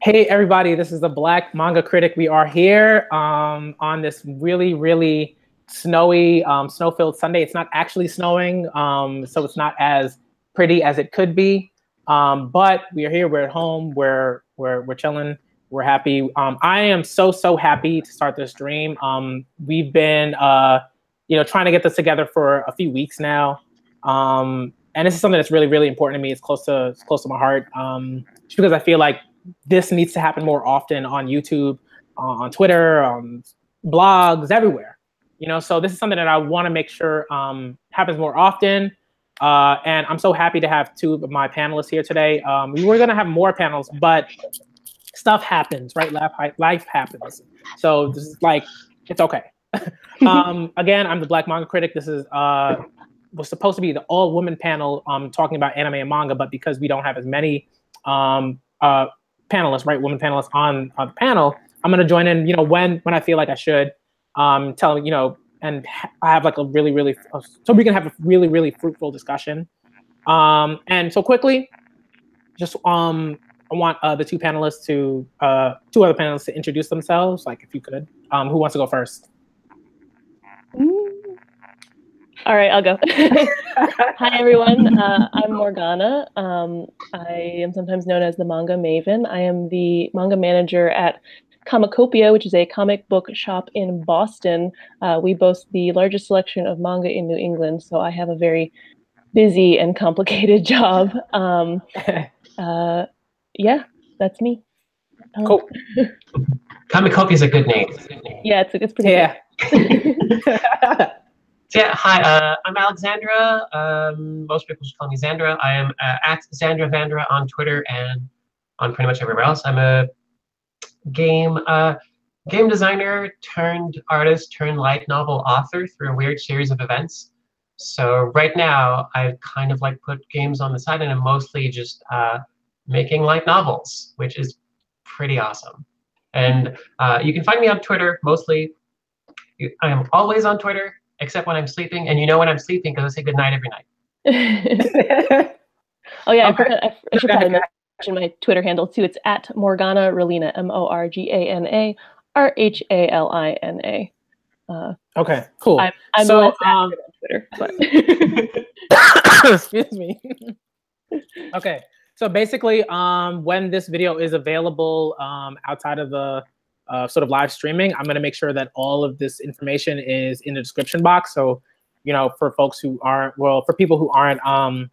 Hey everybody, this is the Black Manga Critic. We are here on this really snowy, snow-filled Sunday. It's not actually snowing, so it's not as pretty as it could be. But we are here. We're at home. We're chilling. We're happy. I am so happy to start this stream. We've been trying to get this together for a few weeks now. And this is something that's really important to me. It's close to my heart. Just because I feel like this needs to happen more often on YouTube, on Twitter, on blogs, everywhere. So this is something that I want to make sure happens more often. And I'm so happy to have two of my panelists here today. We were going to have more panels, but stuff happens, right? Life happens. So this is like, it's okay. Again, I'm the Black Manga Critic. This is was supposed to be the all-woman panel talking about anime and manga, but because we don't have as many panelists, right, women panelists on the panel, I'm going to join in, when I feel like I should, and I have like a really, so we can have a really fruitful discussion. And so quickly, just I want the two other panelists to introduce themselves, like if you could. Who wants to go first? All right, I'll go. Hi, everyone. I'm Morgana. I am sometimes known as the Manga Maven. I am the manga manager at Comicopia, which is a comic book shop in Boston. We boast the largest selection of manga in New England, so I have a very busy and complicated job. Yeah, that's me. Cool. Comicopia is a good name. Yeah, it's pretty good. Yeah, hi, I'm Alexandra. Most people should call me Zandra. I am at Zandra Vandra on Twitter and on pretty much everywhere else. I'm a game designer turned artist turned light novel author through a weird series of events. So right now, I've kind of like put games on the side and I'm mostly just making light novels, which is pretty awesome. And you can find me on Twitter mostly. I am always on Twitter, except when I'm sleeping, and when I'm sleeping because I say goodnight every night. Oh yeah, okay. I should probably mention my Twitter handle too. It's at Morgana Ralina, MORGANA RHALINA. Okay, cool. I'm so less active on Twitter, but excuse me. Okay, so basically, when this video is available outside of the sort of live streaming, I'm going to make sure that all of this information is in the description box. So, for folks who aren't, for people who aren't, going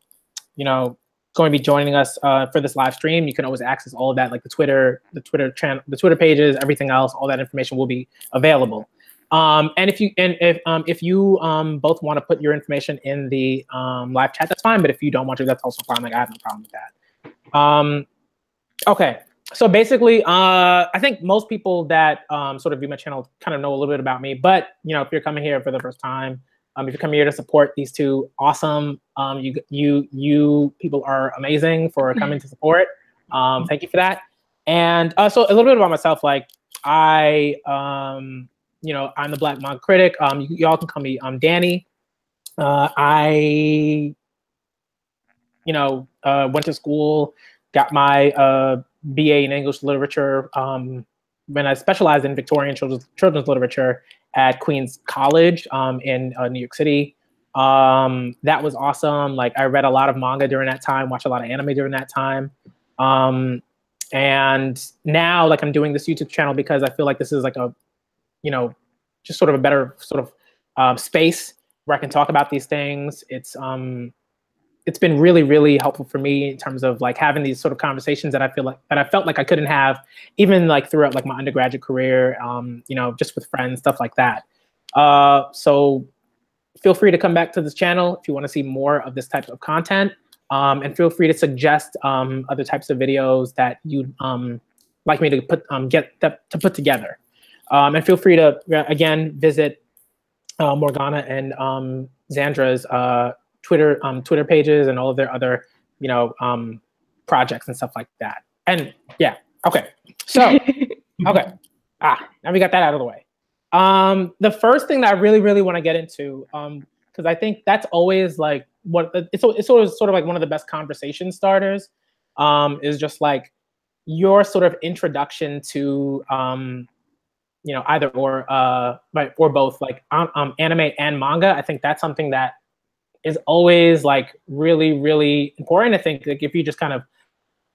to be joining us for this live stream, you can always access all of that, like the Twitter channel, the Twitter pages, everything else. All that information will be available. And if you both want to put your information in the live chat, that's fine. But if you don't want to, that's also fine. Like I have no problem with that. Okay. So basically, I think most people that sort of view my channel kind of know a little bit about me. But if you're coming here for the first time, if you're coming here to support these two awesome, you people are amazing for coming to support. Thank you for that. And so a little bit about myself. Like I'm the Black Manga Critic. Y'all can call me Danny. I went to school, got my BA in English literature when I specialized in Victorian children's literature at Queens College in New York City. That was awesome. Like I read a lot of manga during that time, watched a lot of anime during that time. And now like I'm doing this YouTube channel because I feel like this is like a, just sort of a better sort of space where I can talk about these things. It's been really helpful for me in terms of like having these sort of conversations that I felt like I couldn't have even like throughout like my undergraduate career, just with friends, stuff like that. So feel free to come back to this channel if you want to see more of this type of content, and feel free to suggest other types of videos that you'd like me to put together. And feel free to again visit Morgana and Zandra's Twitter pages and all of their other, projects and stuff like that. And yeah, okay. So, okay. Now we got that out of the way. The first thing that I really want to get into, because I think that's always like it's always sort of like one of the best conversation starters, is just like your sort of introduction to you know, either or right, or both, like anime and manga. I think that's something that is always like really, really important. I think like if you just kind of,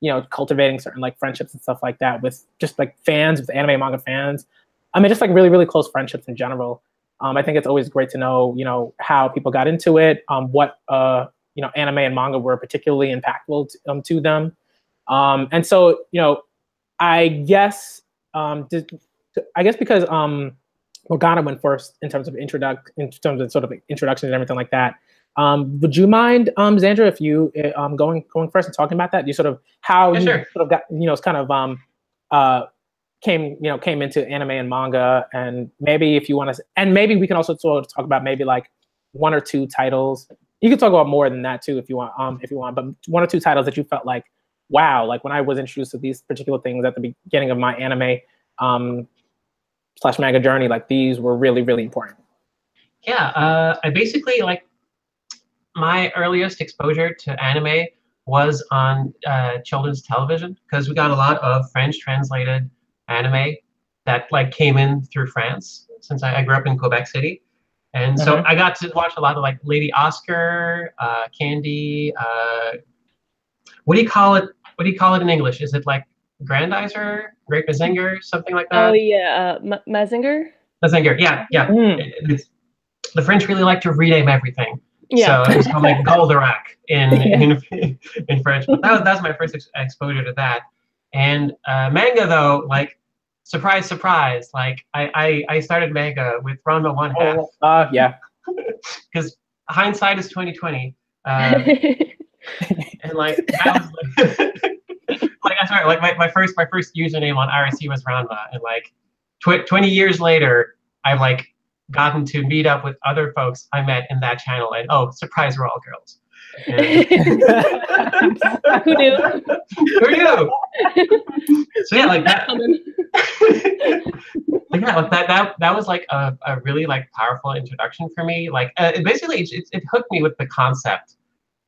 you know, cultivating certain like friendships and stuff like that with just like fans, with anime and manga fans. I mean, just like really, really close friendships in general. I think it's always great to know, you know, how people got into it, what you know, anime and manga were particularly impactful to them. And so, you know, I guess because Morgana went first in terms of sort of introduction and everything like that. Would you mind, Zandra, if you going first and talking about that? You sort of how you sure. sort of got, you know, it's kind of came into anime and manga, and maybe if you want to, and maybe we can also sort of talk about maybe like one or two titles. You can talk about more than that too if you want, but one or two titles that you felt like, wow, like when I was introduced to these particular things at the beginning of my anime / manga journey, like these were really, really important. Yeah, I basically like my earliest exposure to anime was on children's television, because we got a lot of French translated anime that like came in through France, since I grew up in Quebec City. And so I got to watch a lot of like Lady Oscar, Candy, what do you call it? What do you call it in English? Is it like Grandizer, Great Mazinger, something like that? Oh yeah, Mazinger. Mazinger, yeah. The French really like to rename everything. Yeah. So it was called like Goldorak in French. But that was my first exposure to that. And manga though, like surprise, surprise, like I started manga with Ranma 1/2. Yeah. Because hindsight is 2020. And like that was like I started like my first username on RSC was Ranma, and like 20 years later, I've like gotten to meet up with other folks I met in that channel, and oh, surprise, we're all girls. And who knew? Who knew? So yeah, like that. Like, yeah, like that was like a really like powerful introduction for me. Like basically, it hooked me with the concept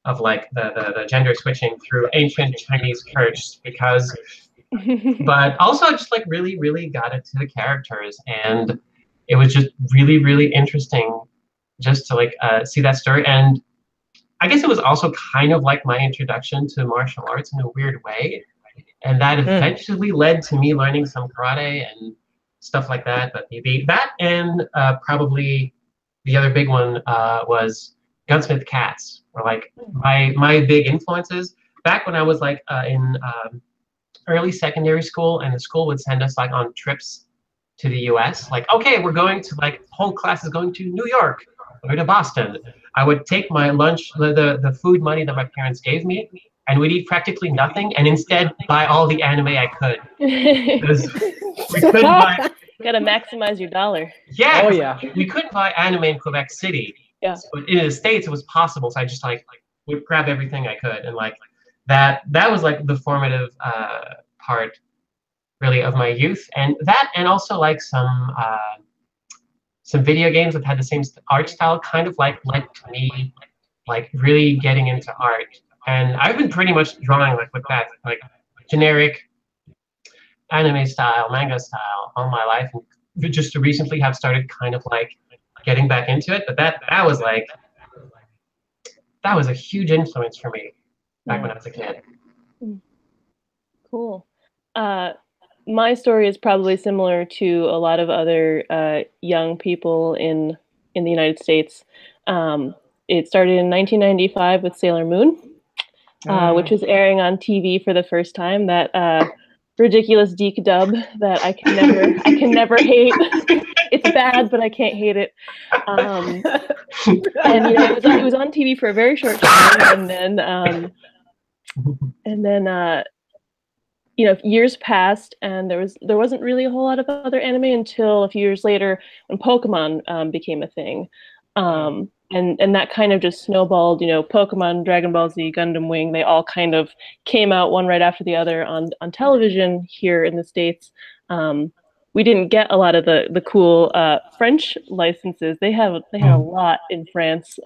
of like the gender switching through ancient Chinese curse, because, but also just like really, really got into the characters, and it was just really, really interesting just to like see that story. And I guess it was also kind of like my introduction to martial arts in a weird way. And that eventually led to me learning some karate and stuff like that. But maybe that, and probably the other big one was Gunsmith Cats, were like my big influences. Back when I was like in early secondary school, and the school would send us like on trips to the US, like, okay, we're going to like, whole class is going to New York or to Boston. I would take my lunch, the food money that my parents gave me, and we'd eat practically nothing, and instead buy all the anime I could. Because we couldn't buy. Gotta maximize your dollar. Yeah. Oh yeah. We couldn't buy anime in Quebec City. Yeah. But in the States, it was possible. So I just like would grab everything I could, and like that was like the formative part, really, of my youth, and that, and also like some video games that had the same art style, kind of like led to me like really getting into art. And I've been pretty much drawing like with that, like generic anime style, manga style all my life, and just recently have started kind of like getting back into it. But that was like, that was a huge influence for me back when I was a kid. Cool. My story is probably similar to a lot of other young people in the United States. It started in 1995 with Sailor Moon, which was airing on TV for the first time. That ridiculous Deke dub that I can never hate. It's bad, but I can't hate it. And you know, it was on TV for a very short time, and then you know, years passed, and there wasn't really a whole lot of other anime until a few years later when Pokemon became a thing. And that kind of just snowballed. You know, Pokemon, Dragon Ball Z, Gundam Wing, they all kind of came out one right after the other on television here in the States. We didn't get a lot of the cool French licenses. They had a lot in France.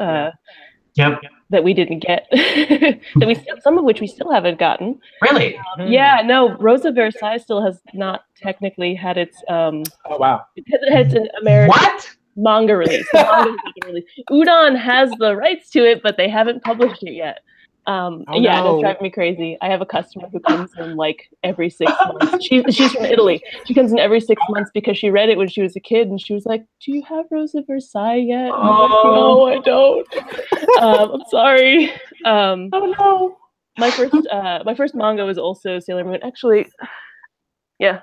Yep. that we didn't get, that we still, some of which we still haven't gotten. Really? Yeah, no, Rosa Versailles still has not technically had its Oh wow. it has an American What? manga release. The manga has not been released. Udon has the rights to it, but they haven't published it yet. Yeah, no. that's driving me crazy. I have a customer who comes in like every 6 months. She's from Italy. She comes in every 6 months because she read it when she was a kid, and she was like, "Do you have Rosa Versailles yet?" And I'm like, "No, I don't. I'm sorry." Oh no. My first manga was also Sailor Moon. Actually, yeah.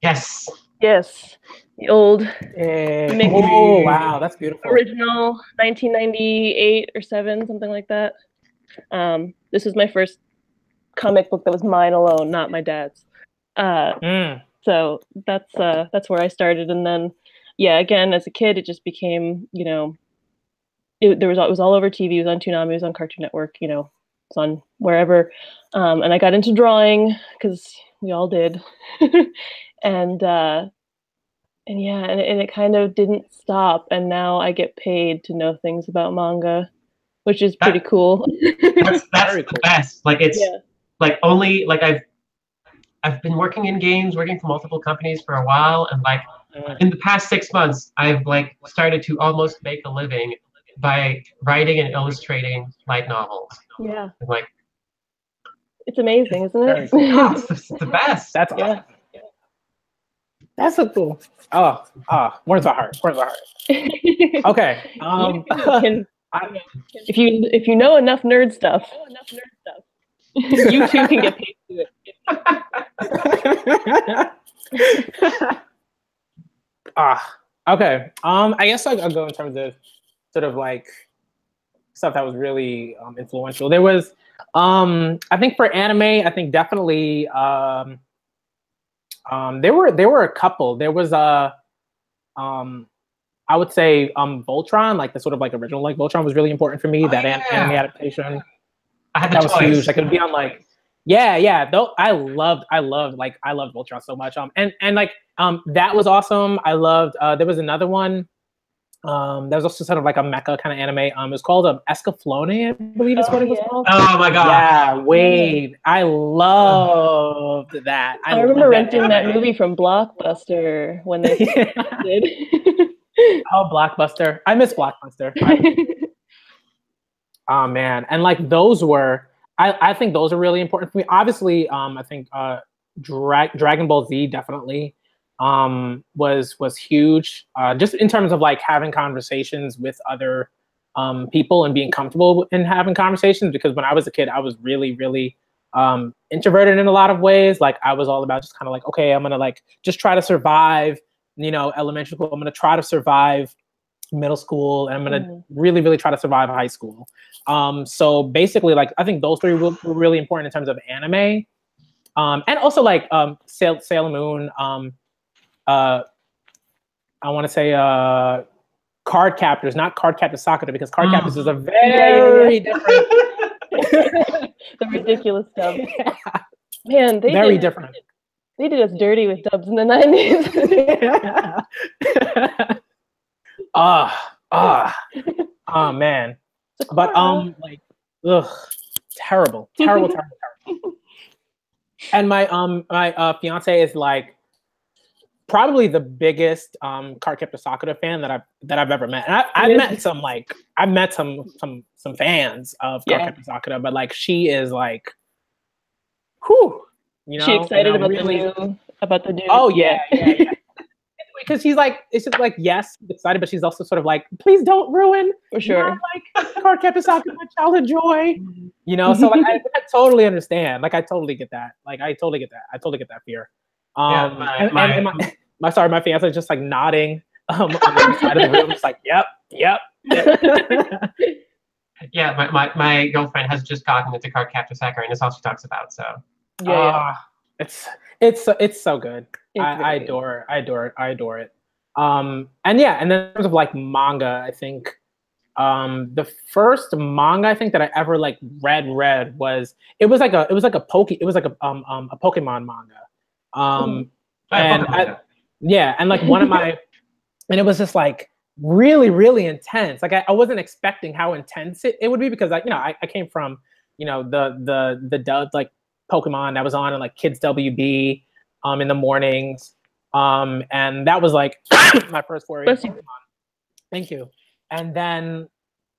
Yes. Yes. The old Oh wow, that's beautiful. original 1998 or 7, something like that. This was my first comic book that was mine alone, not my dad's. So that's where I started, and then yeah, again as a kid, it just became, you know, it was all over TV. It was on Toonami, it was on Cartoon Network, you know, it's on wherever. And I got into drawing because we all did, and yeah, and it kind of didn't stop, and now I get paid to know things about manga, which is pretty cool. That's the best. Like it's like only like I've been working in games, working for multiple companies for a while, and like in the past 6 months, I've like started to almost make a living by writing and illustrating light novels. Yeah. And, like it's amazing, isn't it? Oh, it's the best. That's awesome. That's so cool. Where's my heart? Where's my heart? Okay. If you know enough nerd stuff, you too can get paid to do it. Okay. I guess I'll go in terms of sort of like stuff that was really influential. There was, I think for anime, I think definitely there were a couple. There was I would say Voltron, like the sort of like original like Voltron was really important for me. That anime adaptation. That was huge. Like it would be on like though I loved Voltron so much. And like that was awesome. I loved there was another one that was also sort of like a mecha kind of anime. It was called Escaflowne, I believe is what it was called. Oh my god. Yeah, Wade. I loved that. I remember renting that movie from Blockbuster when they did. Oh, Blockbuster. I miss Blockbuster. Oh man. And like those were I think those are really important for me. Obviously, I think Dragon Ball Z definitely was huge, just in terms of like having conversations with other people and being comfortable in having conversations, because when I was a kid I was really introverted in a lot of ways. Like I was all about just kind of like, okay, I'm gonna like just try to survive, you know, elementary school, I'm gonna try to survive middle school, and I'm gonna really try to survive high school. So basically, like I think those three were really important in terms of anime, and also like Sailor Moon. I want to say Card Captors, not Card Captor Sakura, because Card Captors is a very different. The ridiculous stuff. Man, very different. They did us dirty with dubs in the 90s. Oh man. But like terrible. And my fiance is like probably the biggest Cardcaptor Sakura fan that I've ever met. And I've met some fans of Cardcaptor Sakura, but like she is like, whew, you know, she excited about really, the new. Oh yeah. Because she's like, it's just like, yes, excited, but she's also sort of like, please don't ruin for sure like Cardcaptor Sakura, my childhood joy. You know, so like I totally understand. Like I totally get that. Like I totally get that fear. My fiance is just like nodding on the other side of the room, just like, yep. Yeah, my girlfriend has just gotten into Cardcaptor Sakura, and that's all she talks about. So it's so good. I adore it. And then in terms of like manga, I think the first manga I think that I ever like read was a Pokemon manga. And like one of my, and it was just like really, really intense. Like I wasn't expecting how intense it would be, because I came from, the dub like Pokemon that was on, and like Kids WB in the mornings. And that was like my first foray into Pokemon. Thank you. And then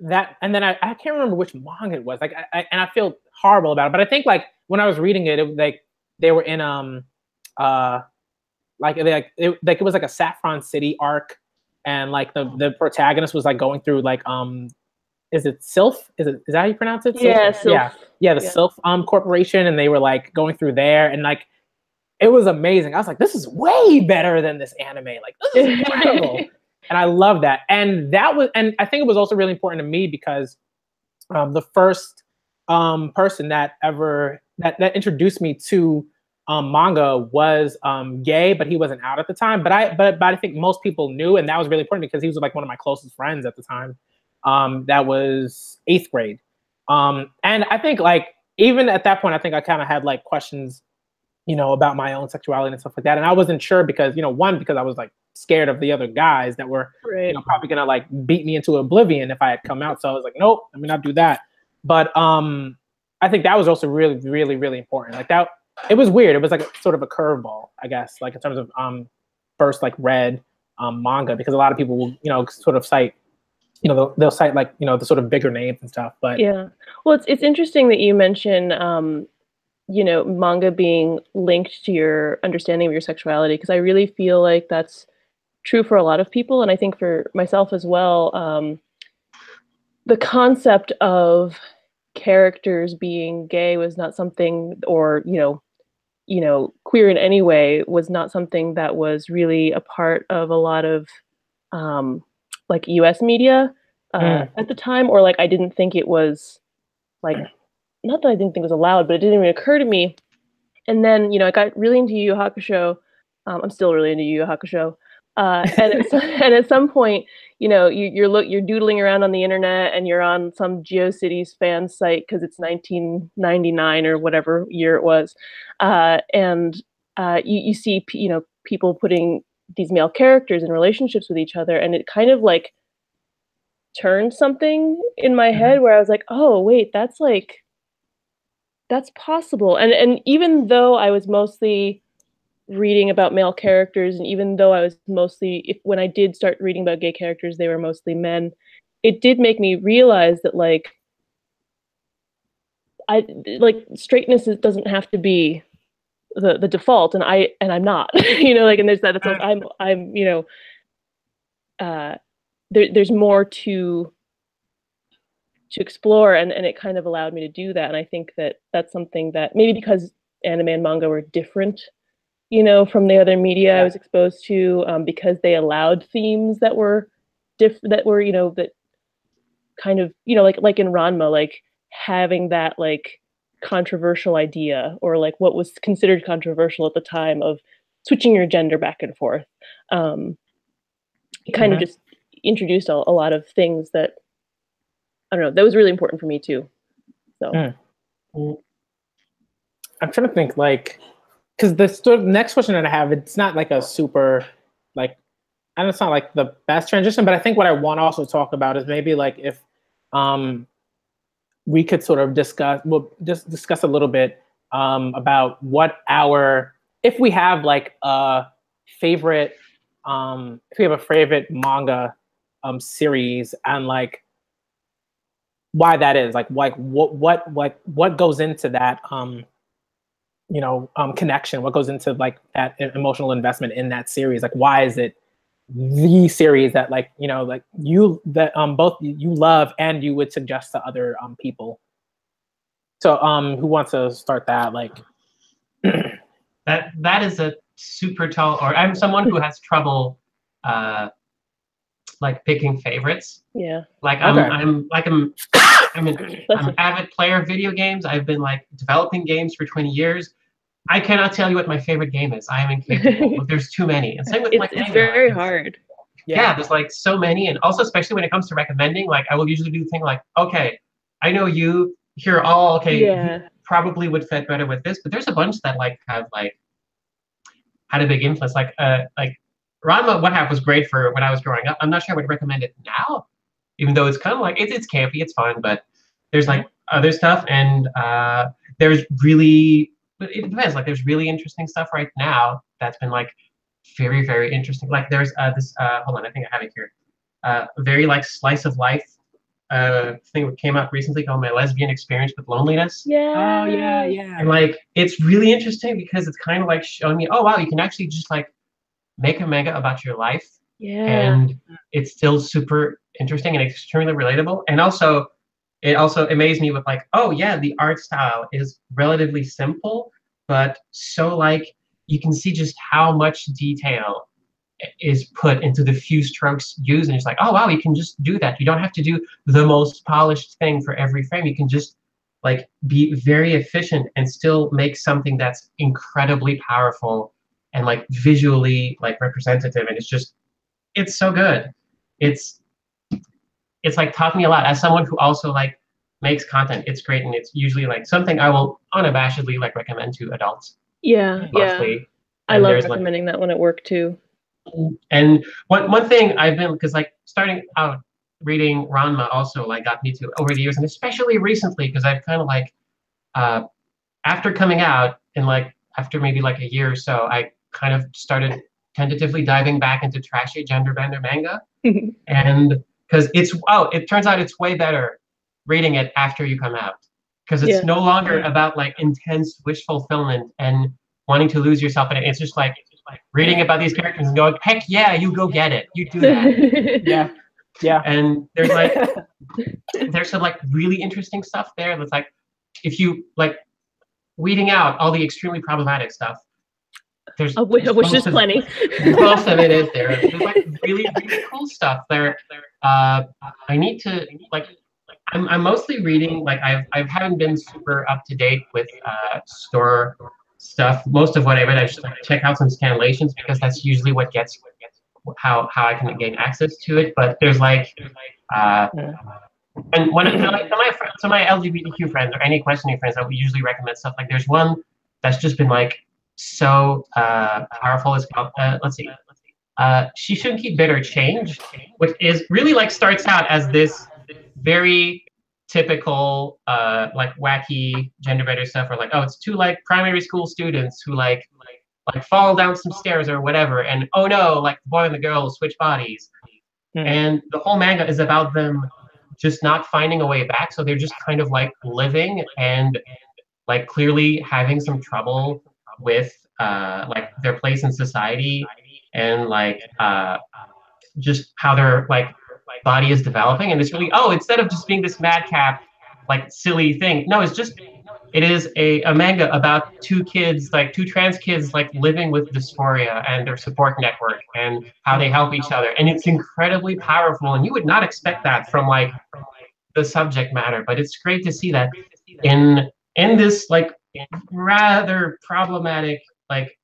I can't remember which manga it was. Like I feel horrible about it, but I think like when I was reading it, like they were in it was like a Saffron City arc, and like the protagonist was like going through like is it Sylph? Is that how you pronounce it? Yeah, Sylph. Yeah, the Sylph corporation, and they were like going through there, and like it was amazing. I was like, this is way better than this anime. Like, this is incredible. And I love that. And I think it was also really important to me because the first person that introduced me to manga was gay, but he wasn't out at the time. But I think most people knew, and that was really important because he was like one of my closest friends at the time. That was 8th grade. And I think like even at that point, I think I kind of had like questions, about my own sexuality and stuff like that. And I wasn't sure because, because I was like scared of the other guys that were, probably gonna like beat me into oblivion if I had come out. So I was like, nope, let me not do that. But I think that was also really, really, really important. Like that, it was weird. It was like sort of a curveball, I guess, like in terms of first like read manga, because a lot of people will, sort of cite, they'll cite like, the sort of bigger names and stuff. But yeah, well, it's interesting that you mention manga being linked to your understanding of your sexuality, because I really feel like that's true for a lot of people, and I think for myself as well. The concept of characters being gay was not something, or queer in any way was not something that was really a part of a lot of like US media at the time, or like I didn't think it was like, not that I didn't think it was allowed, but it didn't even occur to me. And then, I got really into Yu Yu Hakusho. I'm still really into Yu Yu Hakusho. And at some point, you're doodling around on the internet, and you're on some GeoCities fan site because it's 1999 or whatever year it was, and you see people putting these male characters in relationships with each other, and it kind of like turned something in my head where I was like, oh wait, that's possible. And even though I was mostly reading about male characters, and even though I was mostly, when I did start reading about gay characters, they were mostly men, it did make me realize that like straightness doesn't have to be the default, and I'm not, like, and there's that, it's like I'm there's more to explore, and it kind of allowed me to do that. And I think that that's something that maybe because anime and manga were different, from the other media I was exposed to, because they allowed themes that were that kind of, like in Ranma, like having that like controversial idea, or like what was considered controversial at the time of switching your gender back and forth. It kind of just introduced a lot of things that, I don't know, that was really important for me too. So I'm trying to think, like, because the sort of next question that I have, it's not like a super, like, I know it's not like the best transition, but I think what I want to also talk about is maybe like if we could sort of discuss a little bit about what if we have like a favorite, if we have a favorite manga series, and like why that is, like what goes into that connection, what goes into like that emotional investment in that series, like why is it the series that like both you love and you would suggest to other people. So who wants to start that? Like that is a super tall, or I'm someone who has trouble like picking favorites. Yeah. Like I'm an avid player of video games. I've been like developing games for 20 years. I cannot tell you what my favorite game is. I am incapable. There's too many. And same with it's very hard. Yeah, there's like so many. And also, especially when it comes to recommending, like I will usually do the thing like, okay, I know you, here all, okay, you probably would fit better with this. But there's a bunch that like have like had a big influence. Like Ranma, What Half was great for when I was growing up. I'm not sure I would recommend it now, even though it's kind of like it's campy, it's fun, but there's like other stuff, and there's really, it depends. Like there's really interesting stuff right now that's been like very, very interesting. Like there's this hold on, I think I have it here. Very like slice of life thing that came out recently called My Lesbian Experience with Loneliness. Yeah. Oh yeah, yeah. And like it's really interesting because it's kind of like showing me, oh wow, you can actually just like make a manga about your life, and it's still super interesting and extremely relatable. And also, it also amazed me with like, oh yeah, the art style is relatively simple, but so like you can see just how much detail is put into the few strokes used, and it's like, oh wow, you can just do that. You don't have to do the most polished thing for every frame. You can just like be very efficient and still make something that's incredibly powerful and like visually like representative. And it's so good. It's like taught me a lot as someone who also like makes content. It's great, and it's usually like something I will unabashedly like recommend to adults. Yeah, mostly. I love recommending that one at work too. And one thing I've been, because like starting out reading Ranma also like got me to over the years, and especially recently because I've kind of like after coming out and like after maybe like a year or so, I kind of started tentatively diving back into trashy gender bender manga. And because it turns out it's way better reading it after you come out, because it's no longer about like intense wish fulfillment and wanting to lose yourself in it. It's just like reading about these characters and going, heck yeah, you go get it, you do that. Yeah. And there's like there's some like really interesting stuff there that's like, if you like weeding out all the extremely problematic stuff, there's which is plenty. Most of it is there. There's like really, really cool stuff there. I need to like, I'm mostly reading, like I haven't been super up to date with store stuff. Most of what I read, I just like check out some scanlations because that's usually what gets how I can gain access to it. But there's like and one of my LGBTQ friends or any questioning friends, I would usually recommend stuff. Like there's one that's just been like so powerful. It's called let's see, She Shouldn't Keep Bitter Change, which is really like starts out as this very typical like wacky gender bender stuff, or like, oh, it's two like primary school students who like fall down some stairs or whatever, and oh no, like the boy and the girl switch bodies. And the whole manga is about them just not finding a way back. So they're just kind of like living and like clearly having some trouble with like their place in society, and like just how their like body is developing. And it's really, oh, instead of just being this madcap like silly thing, no, it is a manga about two trans kids like living with dysphoria and their support network and how they help each other. And it's incredibly powerful, and you would not expect that from like the subject matter, but it's great to see that in this like rather problematic like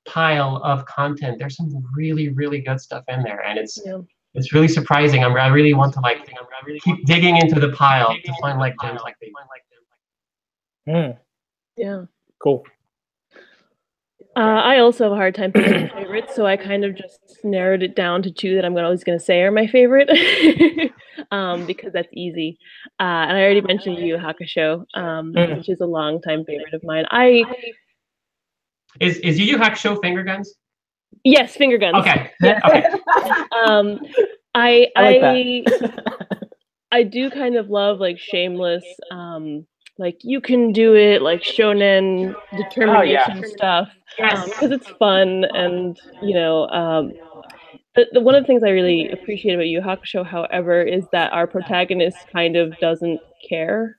pile of content, there's some really, really good stuff in there, and it's really surprising. I really want to like keep digging into the pile to find like gems like these. Yeah. Cool. I also have a hard time picking favorites, so I kind of just narrowed it down to two that I'm always going to say are my favorite, because that's easy. And I already mentioned Yu Yu Hakusho, which is a longtime favorite of mine. Is Yu Yu Hakusho finger guns? Yes, finger guns. Okay. Yeah. Okay. I like that. I do kind of love like shameless, like you can do it, like shonen determination stuff, because it's fun, and you know, the one of the things I really appreciate about Yu Yu Hakusho, however, is that our protagonist kind of doesn't care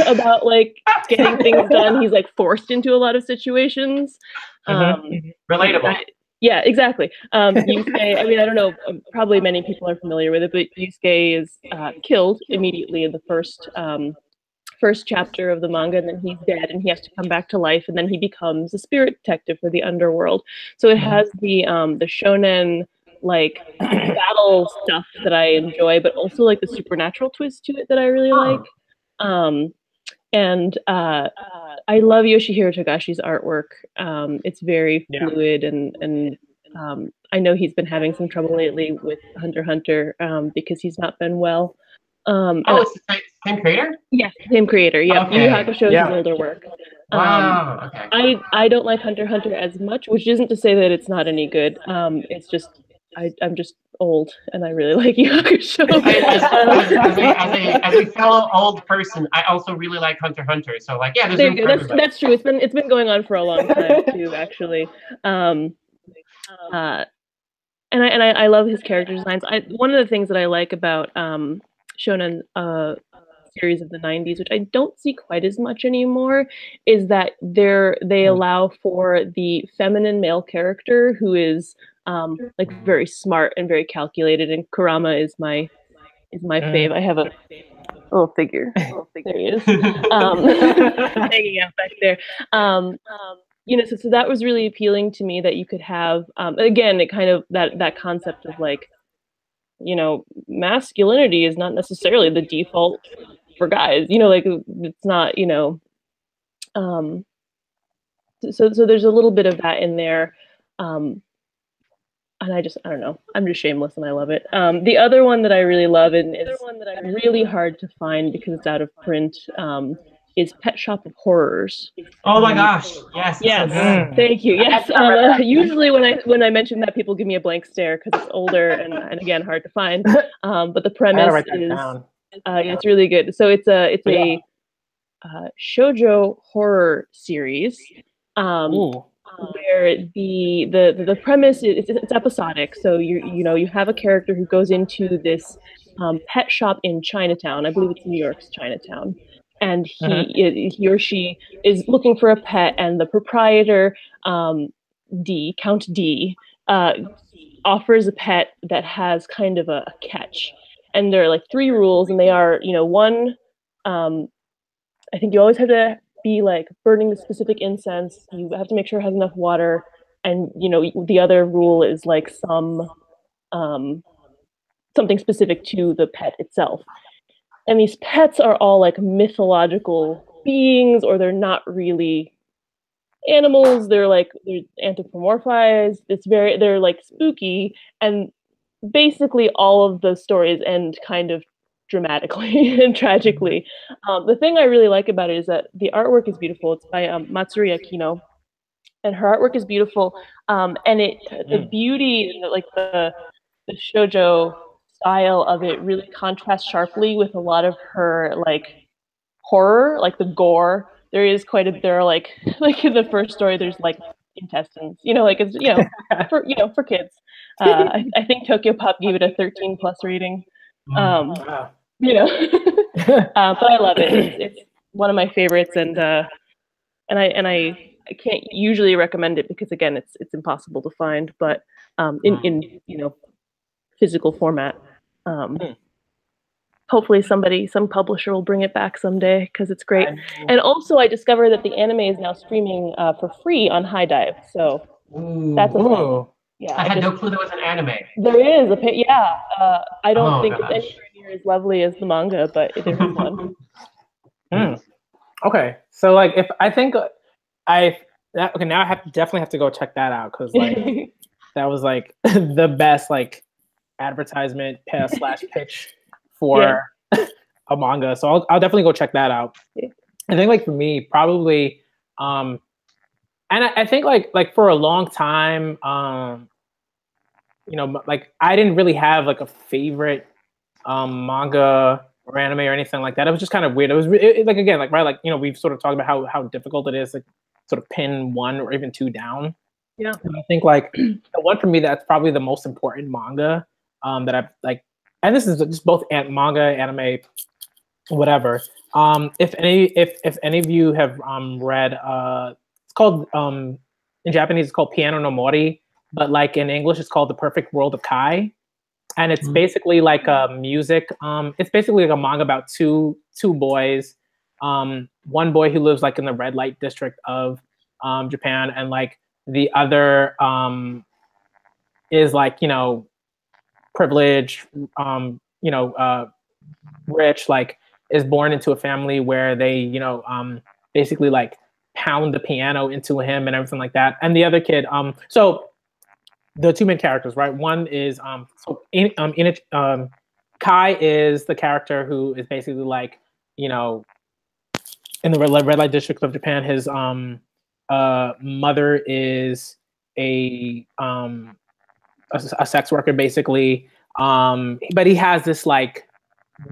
about like getting things done. He's like forced into a lot of situations. Relatable. Yeah, exactly. Yusuke, I mean, I don't know, probably many people are familiar with it, but Yusuke is killed immediately in the first chapter of the manga, and then he's dead, and he has to come back to life, and then he becomes a spirit detective for the underworld. So it has the shonen like battle stuff that I enjoy, but also like the supernatural twist to it that I really like. And I love Yoshihiro Togashi's artwork. It's very fluid and I know he's been having some trouble lately with Hunter x Hunter because he's not been well. It's the same creator? Yes, same creator. Yeah, Okay. Yu Yu Hakusho is his older work. Wow. Okay. I don't like Hunter x Hunter as much, which isn't to say that it's not any good. It's just I'm just old, and I really like Yu Yu Hakusho. As a fellow old person, I also really like Hunter x Hunter. So like, yeah, there's room for everybody. That's true. It's been going on for a long time too, actually. And I love his character designs. One of the things that I like about shonen series of the 90s, which I don't see quite as much anymore, is that they allow for the feminine male character who is like very smart and very calculated, and Kurama is my fave. I have a little figure. There he is, hanging out back there. You know, so that was really appealing to me, that you could have again, it kind of that concept of like, you know, masculinity is not necessarily the default for guys, you know, like it's not, you know, so there's a little bit of that in there, and I don't know, I'm just shameless and I love it. The other one that I really love and is really hard to find because it's out of print is Pet Shop of Horrors. Oh my gosh! Yes. Yes. So Thank you. Yes. Usually when I mention that, people give me a blank stare because it's older and again hard to find. But the premise is it's really good. So it's a shoujo horror series. Where the premise is it's episodic. So you have a character who goes into this pet shop in Chinatown. I believe it's New York's Chinatown. And he or she is looking for a pet, and the proprietor, Count D, offers a pet that has kind of a catch. And there are like 3 rules, and they are, you know, one, I think you always have to be like burning the specific incense. You have to make sure it has enough water, and you know the other rule is like something specific to the pet itself. And these pets are all like mythological beings, or they're not really animals. They're anthropomorphized. They're like spooky, and basically all of the stories end kind of dramatically and tragically. The thing I really like about it is that the artwork is beautiful. It's by Matsuri Akino, and her artwork is beautiful. And the beauty, like the shoujo style of it, really contrasts sharply with a lot of her like horror, like the gore. There are like in the first story, there's like intestines, you know, like it's, you know, for kids. I think Tokyo Pop gave it a 13+ rating. You know, but I love it. It's one of my favorites, and I can't usually recommend it because again, it's impossible to find, but in you know, physical format. Hopefully some publisher will bring it back someday because it's great. And also I discovered that the anime is now streaming for free on High Dive, so that's a thing. Yeah, I had no clue there was an anime. There is I don't think it's anywhere near as lovely as the manga, but there is one. Okay, so like if I think now I definitely have to go check that out, because like that was like the best like advertisement / pitch for a manga. So I'll definitely go check that out. I think like for me probably and I think like for a long time you know, like I didn't really have like a favorite manga or anime or anything like that. It was just kind of weird. It was like, again, like, right, like, you know, we've sort of talked about how difficult it is, like, sort of pin 1 or even 2 down. Yeah. And I think like the one for me that's probably the most important manga that I've like, and this is just both manga, anime, whatever. If any of you have read, it's called in Japanese it's called Piano no Mori, but like in English it's called The Perfect World of Kai. And it's basically like a music. It's basically like a manga about two boys. One boy who lives like in the red light district of Japan, and like the other is like, you know, privileged, you know, rich. Like is born into a family where they, you know, basically like pound the piano into him and everything like that. And the other kid, so the two main characters, right? One is Kai is the character who is basically like, you know, in the red light district of Japan. His mother is a sex worker, basically. But he has this like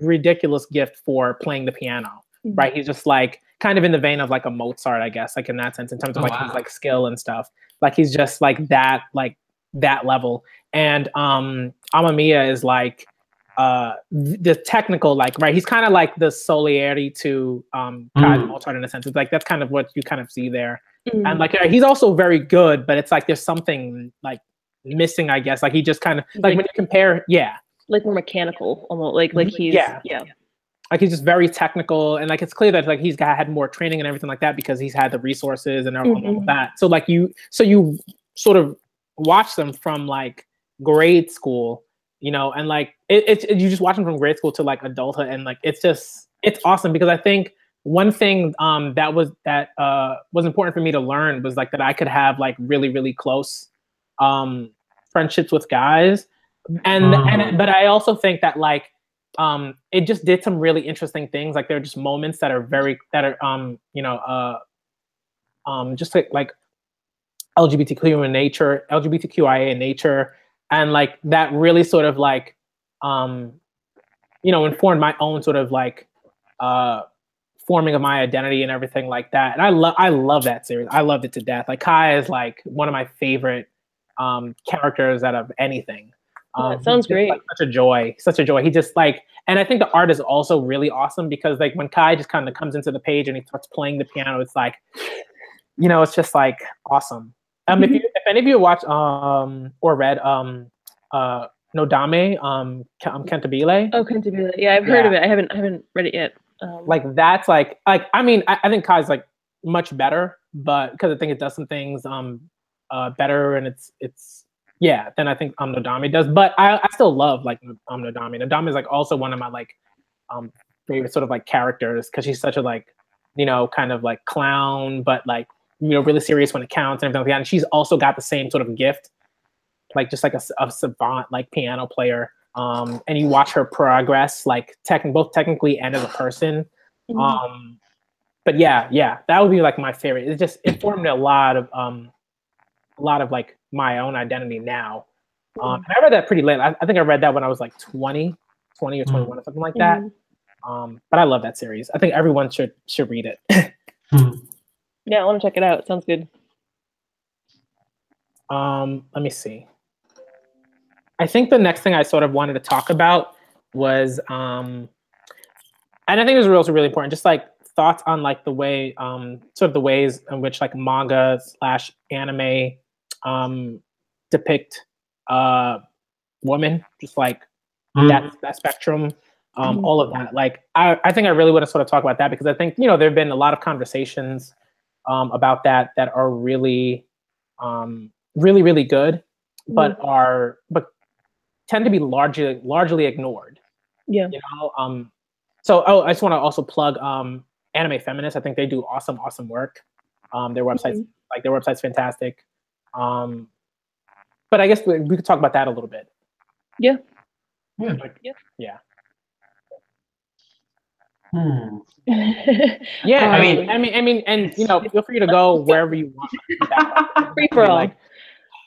ridiculous gift for playing the piano, right? He's just like kind of in the vein of like a Mozart, I guess, like in that sense, in terms of his like skill and stuff. Like he's just like that level. And Amamiya is like the technical, like, right, he's kind of like the Solieri to Mozart in a sense. It's like that's kind of what you kind of see there. And like he's also very good, but it's like there's something like missing, I guess. Like he just kind of like when you compare, like more mechanical, almost like he's like he's just very technical, and like it's clear that like he's had more training and everything like that because he's had the resources and all of that. So like you sort of watch them from like grade school, you know, and like you just watch them from grade school to like adulthood, and like it's awesome because I think one thing that was important for me to learn was like that I could have like really, really close friendships with guys, but I also think that like it just did some really interesting things. Like there are just moments that are just like LGBTQIA in nature, and like that really sort of like informed my own sort of like forming of my identity and everything like that. And I love that series. I loved it to death. Like Kai is like one of my favorite characters out of anything. That sounds great. Like, such a joy. He just like, and I think the art is also really awesome because like when Kai just kind of comes into the page and he starts playing the piano, it's like, you know, it's just like awesome. If any of you watch or read Nodame, Cantabile. Oh, Cantabile. Yeah, I've heard of it. I haven't read it yet. Like that's like I mean I think Kai's like much better, but because I think it does some things better, and it's than I think Nodame does. But I still love like Nodame. Nodame is like also one of my like favorite sort of like characters because she's such a like, you know, kind of like clown, but like, you know, really serious when it counts and everything like that. And she's also got the same sort of gift, like just like a savant like piano player. And you watch her progress, like both technically and as a person. But yeah, that would be like my favorite. It formed a lot of like my own identity now. And I read that pretty late. I think I read that when I was like 20 or 21 or something like that. But I love that series. I think everyone should read it. Yeah, I want to check it out. It sounds good. Let me see. I think the next thing I sort of wanted to talk about was, and I think it was also really important, just like thoughts on like the way, sort of the ways in which like manga / anime depict women, just like that spectrum, all of that. Like I think I really want to sort of talk about that because I think, you know, there have been a lot of conversations about that are really, really, really good, but tend to be largely ignored. Yeah. You know, so I just want to also plug Anime Feminist. I think they do awesome work. Their website's fantastic. But I guess we could talk about that a little bit. Yeah. Yeah. Yeah. I mean, and you know, feel free to go wherever you want. Free for all. Like,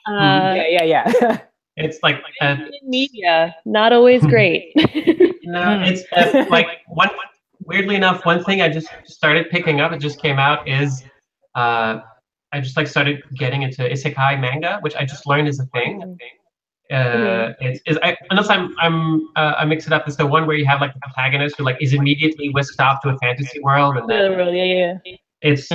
yeah. It's like media, not always great. No, it's like one. Weirdly enough, one thing I just started picking up, it just came out, is I just like started getting into isekai manga, which I just learned is a thing. Unless I mix it up. It's the one where you have like the protagonist who like is immediately whisked off to a fantasy world, and then it's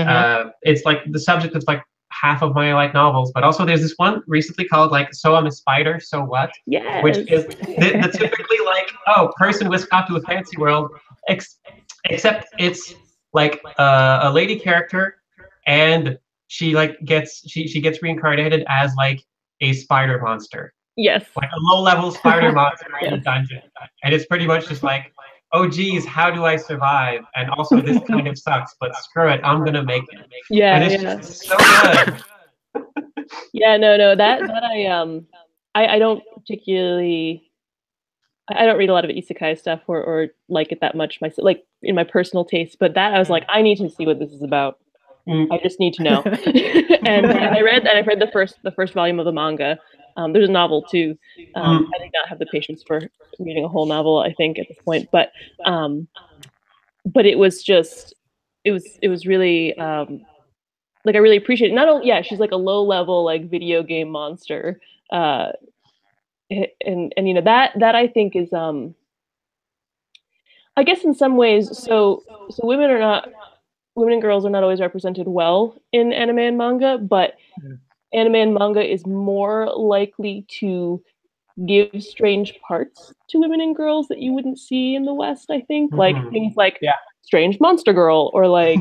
like the subject is like half of my light novels, but also there's this one recently called like So I'm a Spider, So What? Yes. Which is the typically like, oh, person whisked off to a fantasy world, except it's like a lady character, and she like gets reincarnated as like a spider monster. Yes. Like a low-level spider monster in a dungeon. And it's pretty much just like, oh geez, how do I survive? And also this kind of sucks, but screw it, I'm gonna make it. Yeah. And it's just so good. Yeah, no, that I don't particularly. I don't read a lot of isekai stuff or like it that much myself, like in my personal taste. But that I was like, I need to see what this is about. I just need to know. And I read the first volume of the manga. There's a novel too. I did not have the patience for reading a whole novel, I think, at this point. But it was just it was really like I really appreciate it. Not only she's like a low level like video game monster. And you know that I think is I guess in some ways so women and girls are not always represented well in anime and manga, but anime and manga is more likely to give strange parts to women and girls that you wouldn't see in the West, I think. Like things like strange monster girl or like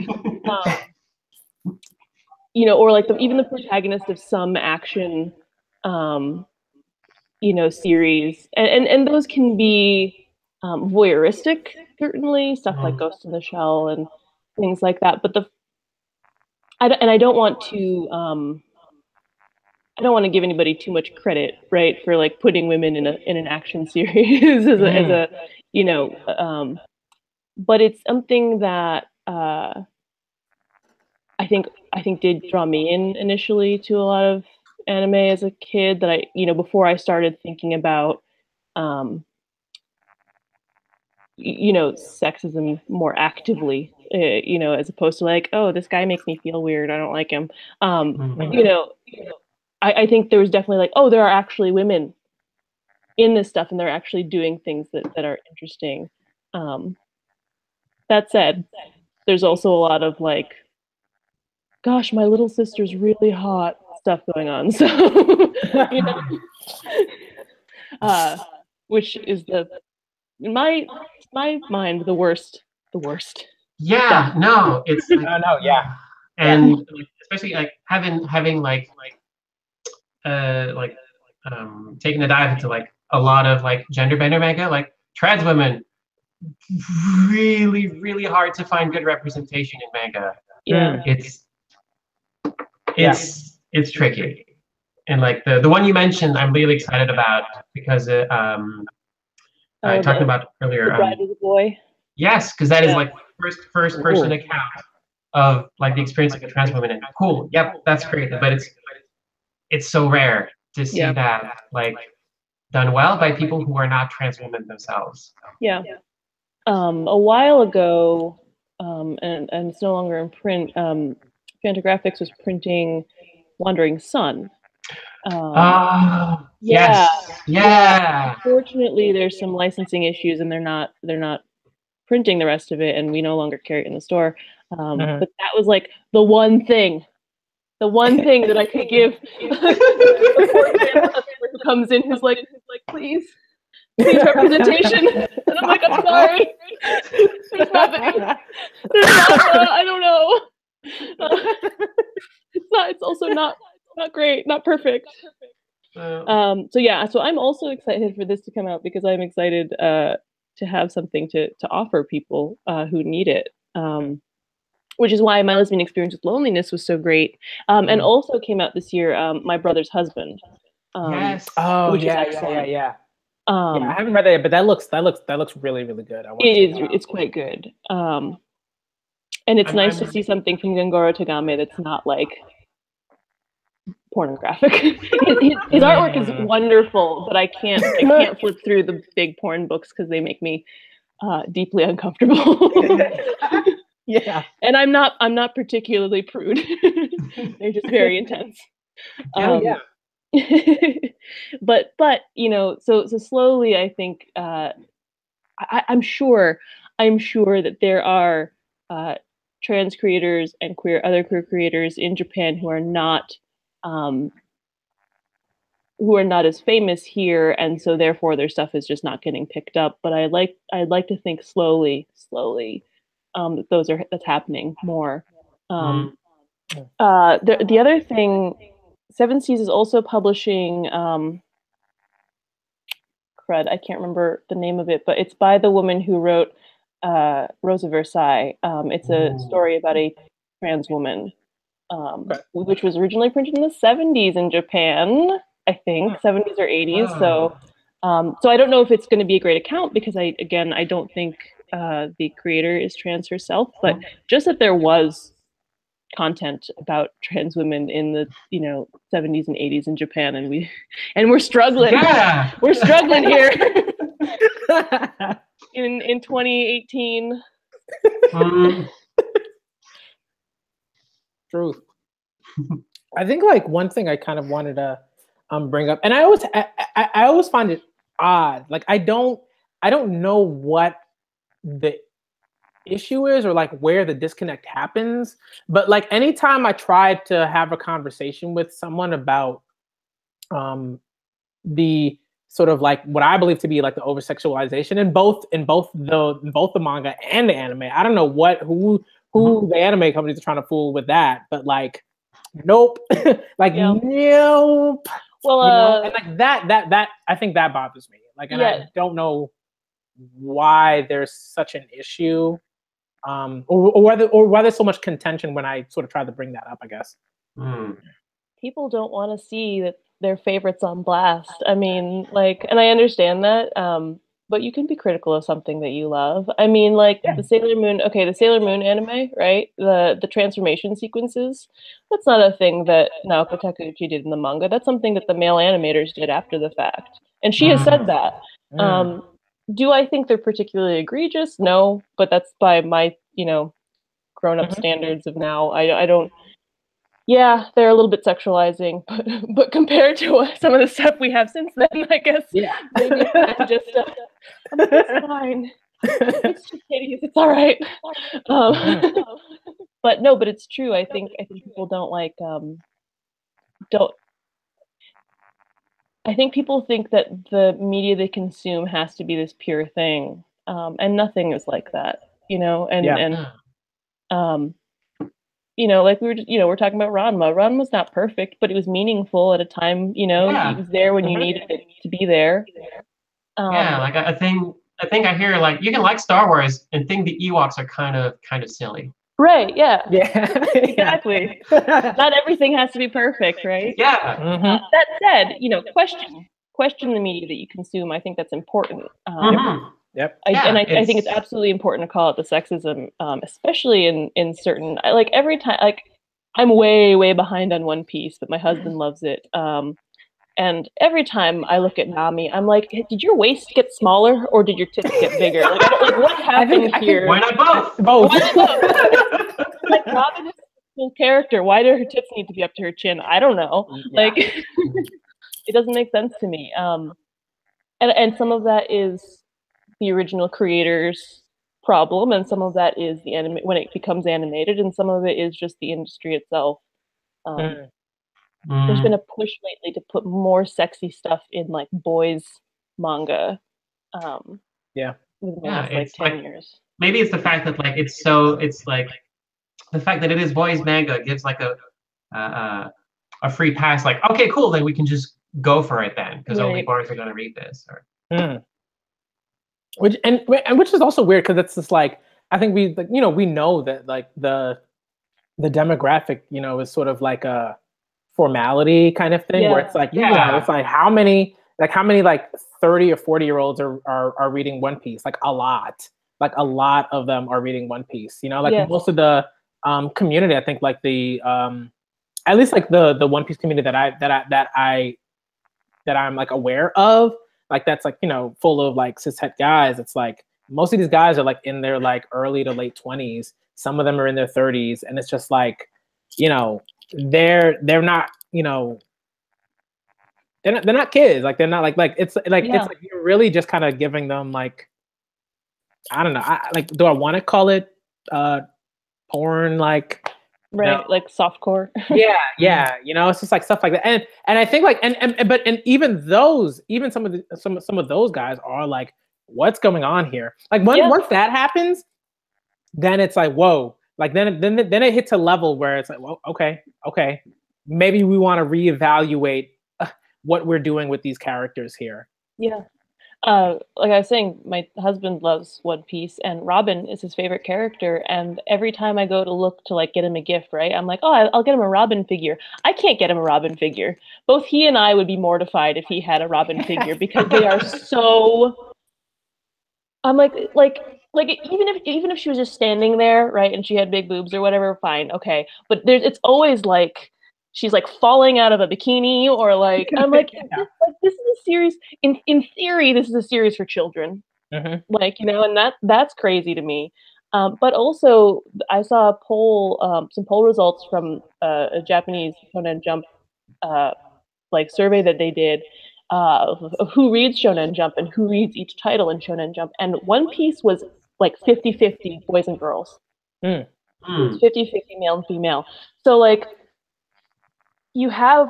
you know, or like even the protagonist of some action you know, series. And those can be voyeuristic, certainly, stuff like Ghost in the Shell and things like that. But I don't want to give anybody too much credit, right, for like putting women in an action series as a you know, but it's something that I think did draw me in initially to a lot of anime as a kid, that I, you know, before I started thinking about you know, sexism more actively, you know, as opposed to like, oh, this guy makes me feel weird, I don't like him. You know, I think there was definitely like, oh, there are actually women in this stuff and they're actually doing things that are interesting. That said, there's also a lot of like, gosh, my little sister's really hot stuff going on. So, you know, which is in my mind, the worst. Yeah, stuff. no, it's like, no, yeah, and especially like having taking a dive into like a lot of like gender bender manga, like trans women, really hard to find good representation in manga. Yeah, it's tricky. And like the one you mentioned, I'm really excited about because I talked about earlier. The Bride of the Boy. Yes, because that is like first person account of like the experience of a trans woman. And cool, yep, that's great. But it's so rare to see that like done well by people who are not trans women themselves. Yeah. A while ago, and it's no longer in print, Fantagraphics was printing Wandering Sun. Yeah. Unfortunately, there's some licensing issues, and they're not printing the rest of it, and we no longer carry it in the store. But that was like the one thing that I could give the poor grandma who comes in who's like, please representation. And I'm like, I'm sorry. There's nothing. I don't know. It's also not great, not perfect. So I'm also excited for this to come out because I'm excited to have something to offer people who need it. Which is why my lesbian experience with loneliness was so great. And also came out this year, My Brother's Husband. Yes. Oh, which yeah. is excellent. Yeah, I haven't read that yet, but that looks really good. It's quite good. And it's nice to see something from Gengoro Tagame that's not like pornographic. his artwork is wonderful, but I can't flip through the big porn books because they make me deeply uncomfortable. Yeah. And I'm not particularly prude. They're just very intense. But you know, so slowly I think I'm sure that there are trans creators and other queer creators in Japan who are not as famous here, and so therefore their stuff is just not getting picked up. But I'd like to think slowly that that's happening more. The other thing, Seven Seas is also publishing I can't remember the name of it, but it's by the woman who wrote Rosa Versailles. It's a story about a trans woman, which was originally printed in the 70s in Japan, I think, 70s or 80s. So I don't know if it's going to be a great account because I don't think the creator is trans herself, but just that there was content about trans women in the 70s and 80s in Japan, and we're struggling. Yeah, we're struggling here in 2018. Truth. I think like one thing I kind of wanted to bring up, and I always find it odd. Like I don't know what the issue is or like where the disconnect happens, but like anytime I try to have a conversation with someone about the sort of like what I believe to be like the over sexualization in both the manga and the anime. I don't know who the anime companies are trying to fool with that, but like nope. Like nope. Well, and like that I think that bothers me. Like, and I don't know why there's such an issue, or why there's so much contention when I sort of try to bring that up, I guess. People don't want to see that their favorites on blast. I mean, like, and I understand that, but you can be critical of something that you love. I mean, like the Sailor Moon anime, right? The transformation sequences. That's not a thing that Naoko Takeuchi did in the manga. That's something that the male animators did after the fact, and she has said that. Do I think they're particularly egregious? No, but that's by my grown-up standards of now. I don't. Yeah, they're a little bit sexualizing, but compared to some of the stuff we have since then, I guess maybe I'm just it's fine. It's just hideous. It's all right. But no, but it's true. I think people don't like I think people think that the media they consume has to be this pure thing, and nothing is like that, like we're talking about Ranma. Ranma's not perfect, but it was meaningful at a time, it was there when you needed it to be there. Like I think I hear like you can like Star Wars and think the Ewoks are kind of silly. Right, yeah. Yeah. Exactly. Not everything has to be perfect, right? Yeah. That said, question the media that you consume. I think that's important. Yep. I think it's absolutely important to call out the sexism, especially in certain, like every time, like I'm way behind on One Piece, but my husband loves it. And every time I look at Nami, I'm like, hey, did your waist get smaller or did your tits get bigger? Like what happened here? Why not both? Both. Like Robin is a cool character. Why do her tits need to be up to her chin? I don't know. Yeah. Like it doesn't make sense to me. And some of that is the original creator's problem, and some of that is the anime when it becomes animated, and some of it is just the industry itself. There's been a push lately to put more sexy stuff in like boys manga. Within the last like 10 years. Maybe it's the fact that like it's like the fact that it is boys manga gives like a free pass. Like, okay, cool, then we can just go for it then, because only boys are gonna read this. Which is also weird because it's just like I think we know that like the demographic is sort of like a formality kind of thing where it's like it's like how many like 30 or 40-year-olds are reading One Piece. Like a lot of them are reading One Piece. Most of the community, I think like the at least like the One Piece community that I'm like aware of, like that's like full of like cishet guys. It's like most of these guys are like in their like early to late 20s. Some of them are in their 30s, and it's just like they're not they're not kids. Like they're not like it's like it's like you're really just kind of giving them like I don't know. Do I want to call it porn? Like like softcore. yeah. It's just like stuff like that. And I think like but even some of those guys are like, what's going on here? Like once that happens, then it's like whoa. Like then it hits a level where it's like, well, okay, maybe we want to reevaluate what we're doing with these characters here. Yeah, Like I was saying, my husband loves One Piece, and Robin is his favorite character. And every time I go to look to like get him a gift, right, I'm like, oh, I'll get him a Robin figure. I can't get him a Robin figure. Both he and I would be mortified if he had a Robin figure because they are so. I'm like even if she was just standing there, right, and she had big boobs or whatever, fine, okay. But it's always like she's like falling out of a bikini or like I'm like, this is a series in theory, this is a series for children. Like, you know, and that's crazy to me. But also I saw a poll, some poll results from a Japanese Shonen Jump like survey that they did of who reads Shonen Jump and who reads each title in Shonen Jump. And One Piece was like 50-50 boys and girls. Mm. 50-50 male and female. So like you have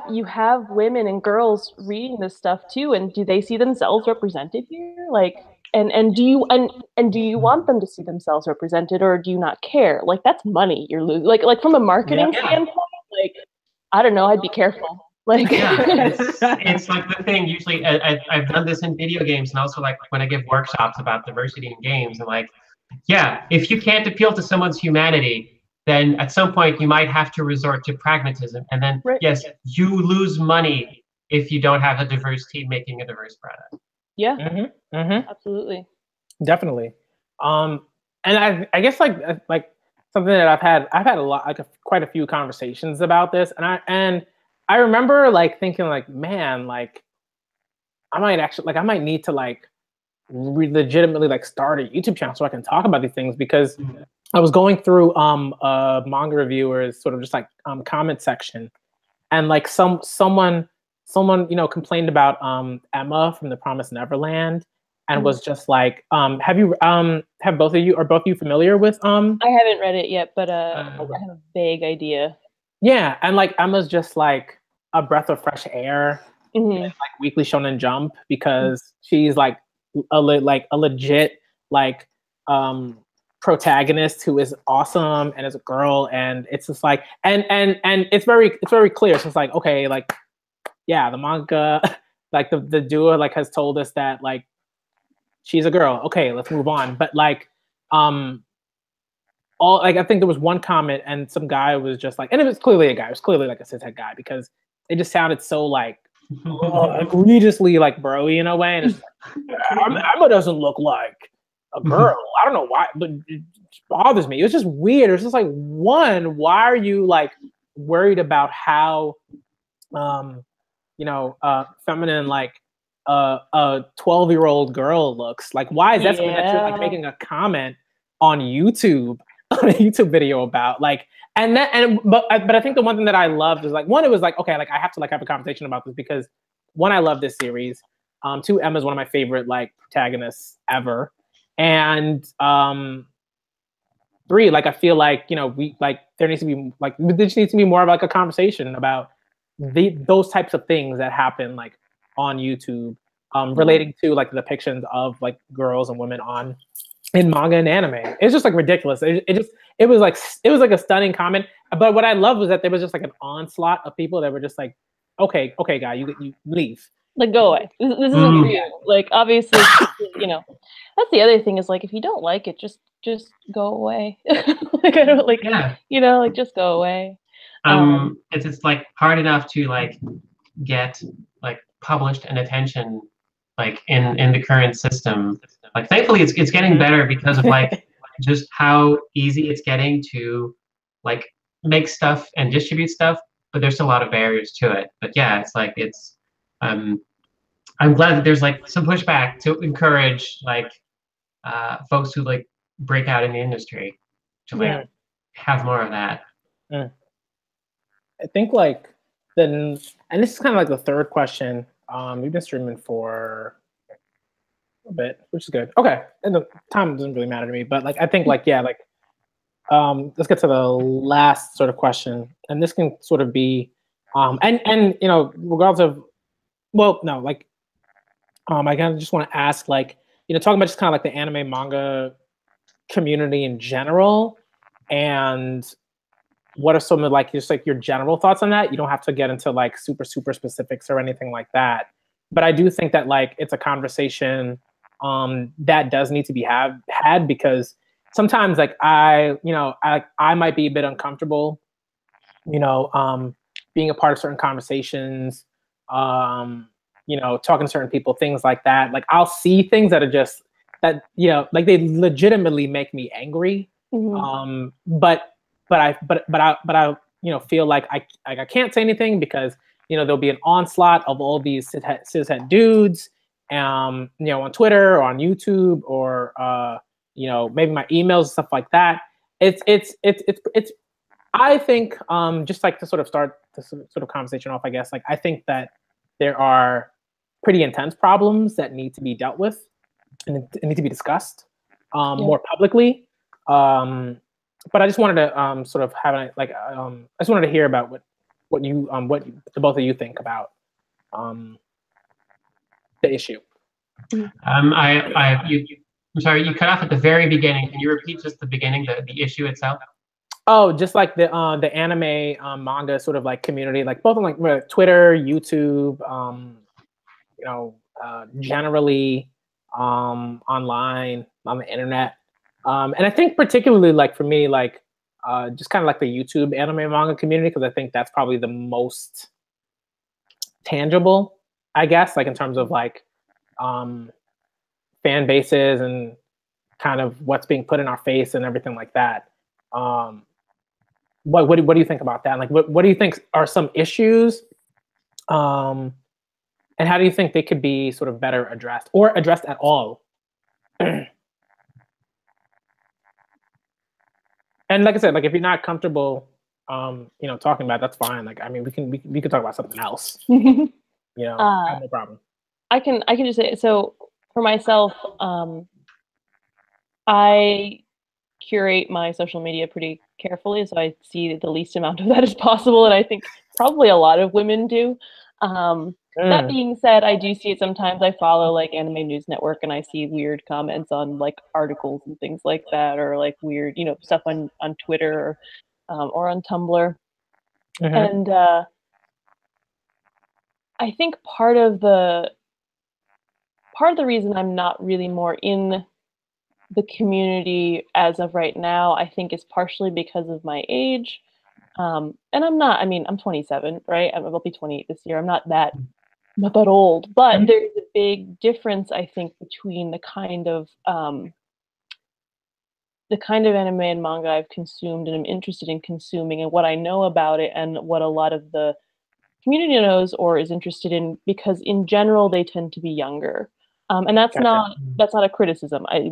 women and girls reading this stuff too, and do they see themselves represented here? Like and do you and do you want them to see themselves represented, or do you not care? Like that's money you're losing. Like from a marketing standpoint, like I don't know, I'd be careful. Like it's like the thing. Usually, I've done this in video games, and also like when I give workshops about diversity in games, and like, yeah, if you can't appeal to someone's humanity, then at some point you might have to resort to pragmatism, and then yes, you lose money if you don't have a diverse team making a diverse product. Yeah, absolutely, definitely. And I guess like something that I've had a lot, like quite a few conversations about this, and I remember like thinking like, man, like I might need to like legitimately like start a YouTube channel so I can talk about these things, because I was going through manga reviewers sort of just like comment section, and like someone you know complained about Emma from The Promised Neverland, and was just like, have both of you familiar with I haven't read it yet, but I have a vague idea. Yeah, and like Emma's just like a breath of fresh air in like Weekly Shonen Jump, because she's like a legit like protagonist who is awesome and is a girl, and it's just like and it's very clear. So it's like, okay, like yeah, the manga like the duo like has told us that like she's a girl. Okay, let's move on. But like all like I think there was one comment and some guy was just like, and it was clearly a guy, it was clearly like a cishet guy, because it just sounded so like egregiously like bro-y in a way, and it's like, Emma doesn't look like a girl. I don't know why, but it bothers me. It was just weird. It was just like, one, why are you like worried about how you know feminine like a 12-year-old girl looks? Like, why is that something that you're like making a comment on YouTube, on a YouTube video about? Like, but I think the one thing that I loved is like, one, it was like, okay, like I have to like have a conversation about this, because one, I love this series. Two, Emma's one of my favorite like protagonists ever. And three, like I feel like, you know, there just needs to be more of like a conversation about those types of things that happen like on YouTube, relating to like the depictions of like girls and women in manga and anime. It's just like ridiculous. It was like a stunning comment. But what I loved was that there was just like an onslaught of people that were just like, okay, guy, you leave. Like, go away. This isn't for you. Like, obviously, you know, that's the other thing is like, if you don't like it, just go away. Like, I don't like, you know, like just go away. It's like hard enough to like get like published and attention like in the current system. Like, thankfully it's getting better because of like just how easy it's getting to like make stuff and distribute stuff, but there's still a lot of barriers to it. But yeah, it's like I'm glad that there's like some pushback to encourage like folks who like break out in the industry to like have more of that. I think like and this is kind of like the third question. We've been streaming for a bit, which is good. Okay, and the time doesn't really matter to me, but like I think like yeah, like let's get to the last sort of question, and this can sort of be and you know, regardless of, well, no, like I kind of just want to ask, like, you know, talking about just kind of like the anime manga community in general, and what are some of like just like your general thoughts on that? You don't have to get into like super specifics or anything like that. but I do think that like it's a conversation that does need to be had, because sometimes like I might be a bit uncomfortable, being a part of certain conversations, talking to certain people, things like that. Like I'll see things that are just that, like they legitimately make me angry. But I feel like I can't say anything because there'll be an onslaught of all these cishet dudes, on Twitter or on YouTube or maybe my emails and stuff like that. It's I think just like to sort of start the sort of conversation off, I guess, like I think that there are pretty intense problems that need to be dealt with and need to be discussed more publicly. But I just wanted to sort of have I just wanted to hear about what the both of you think about the issue. I'm sorry, you cut off at the very beginning. Can you repeat just the beginning, the issue itself? Oh, just like the anime manga sort of like community, like both on like Twitter, YouTube, generally online on the internet. And I think particularly like for me, like just kind of like the YouTube anime manga community, because I think that's probably the most tangible, I guess, like in terms of like fan bases and kind of what's being put in our face and everything like that. What do you think about that? Like, what do you think are some issues? And how do you think they could be sort of better addressed or addressed at all? And like I said, like if you're not comfortable, talking about it, that's fine. Like, I mean, we can talk about something else. No problem. I can just say, so for myself, I curate my social media pretty carefully, so I see the least amount of that as possible, and I think probably a lot of women do. That being said, I do see it sometimes. I follow like Anime News Network, and I see weird comments on like articles and things like that, or like weird, stuff on Twitter or on Tumblr. And I think part of the reason I'm not really more in the community as of right now, I think is partially because of my age. And I'm 27, right? I'll be 28 this year. I'm not that old, but there's a big difference, I think, between the kind of anime and manga I've consumed and I'm interested in consuming and what I know about it and what a lot of the community knows or is interested in, because in general, they tend to be younger. And that's not a criticism. I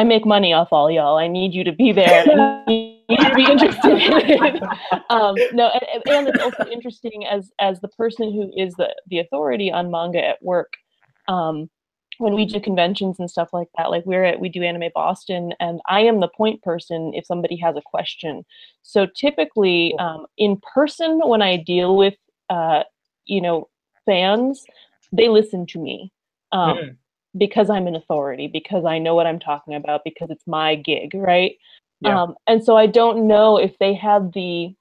make money off all y'all. I need you to be there. I need you to be interested in it. No, and it's also interesting as the person who is the authority on manga at work. When we do conventions and stuff like that, like we do Anime Boston, and I am the point person if somebody has a question. So typically, in person, when I deal with fans, they listen to me. Because I'm an authority, because I know what I'm talking about, because it's my gig, right? Yeah. And so I don't know if they have the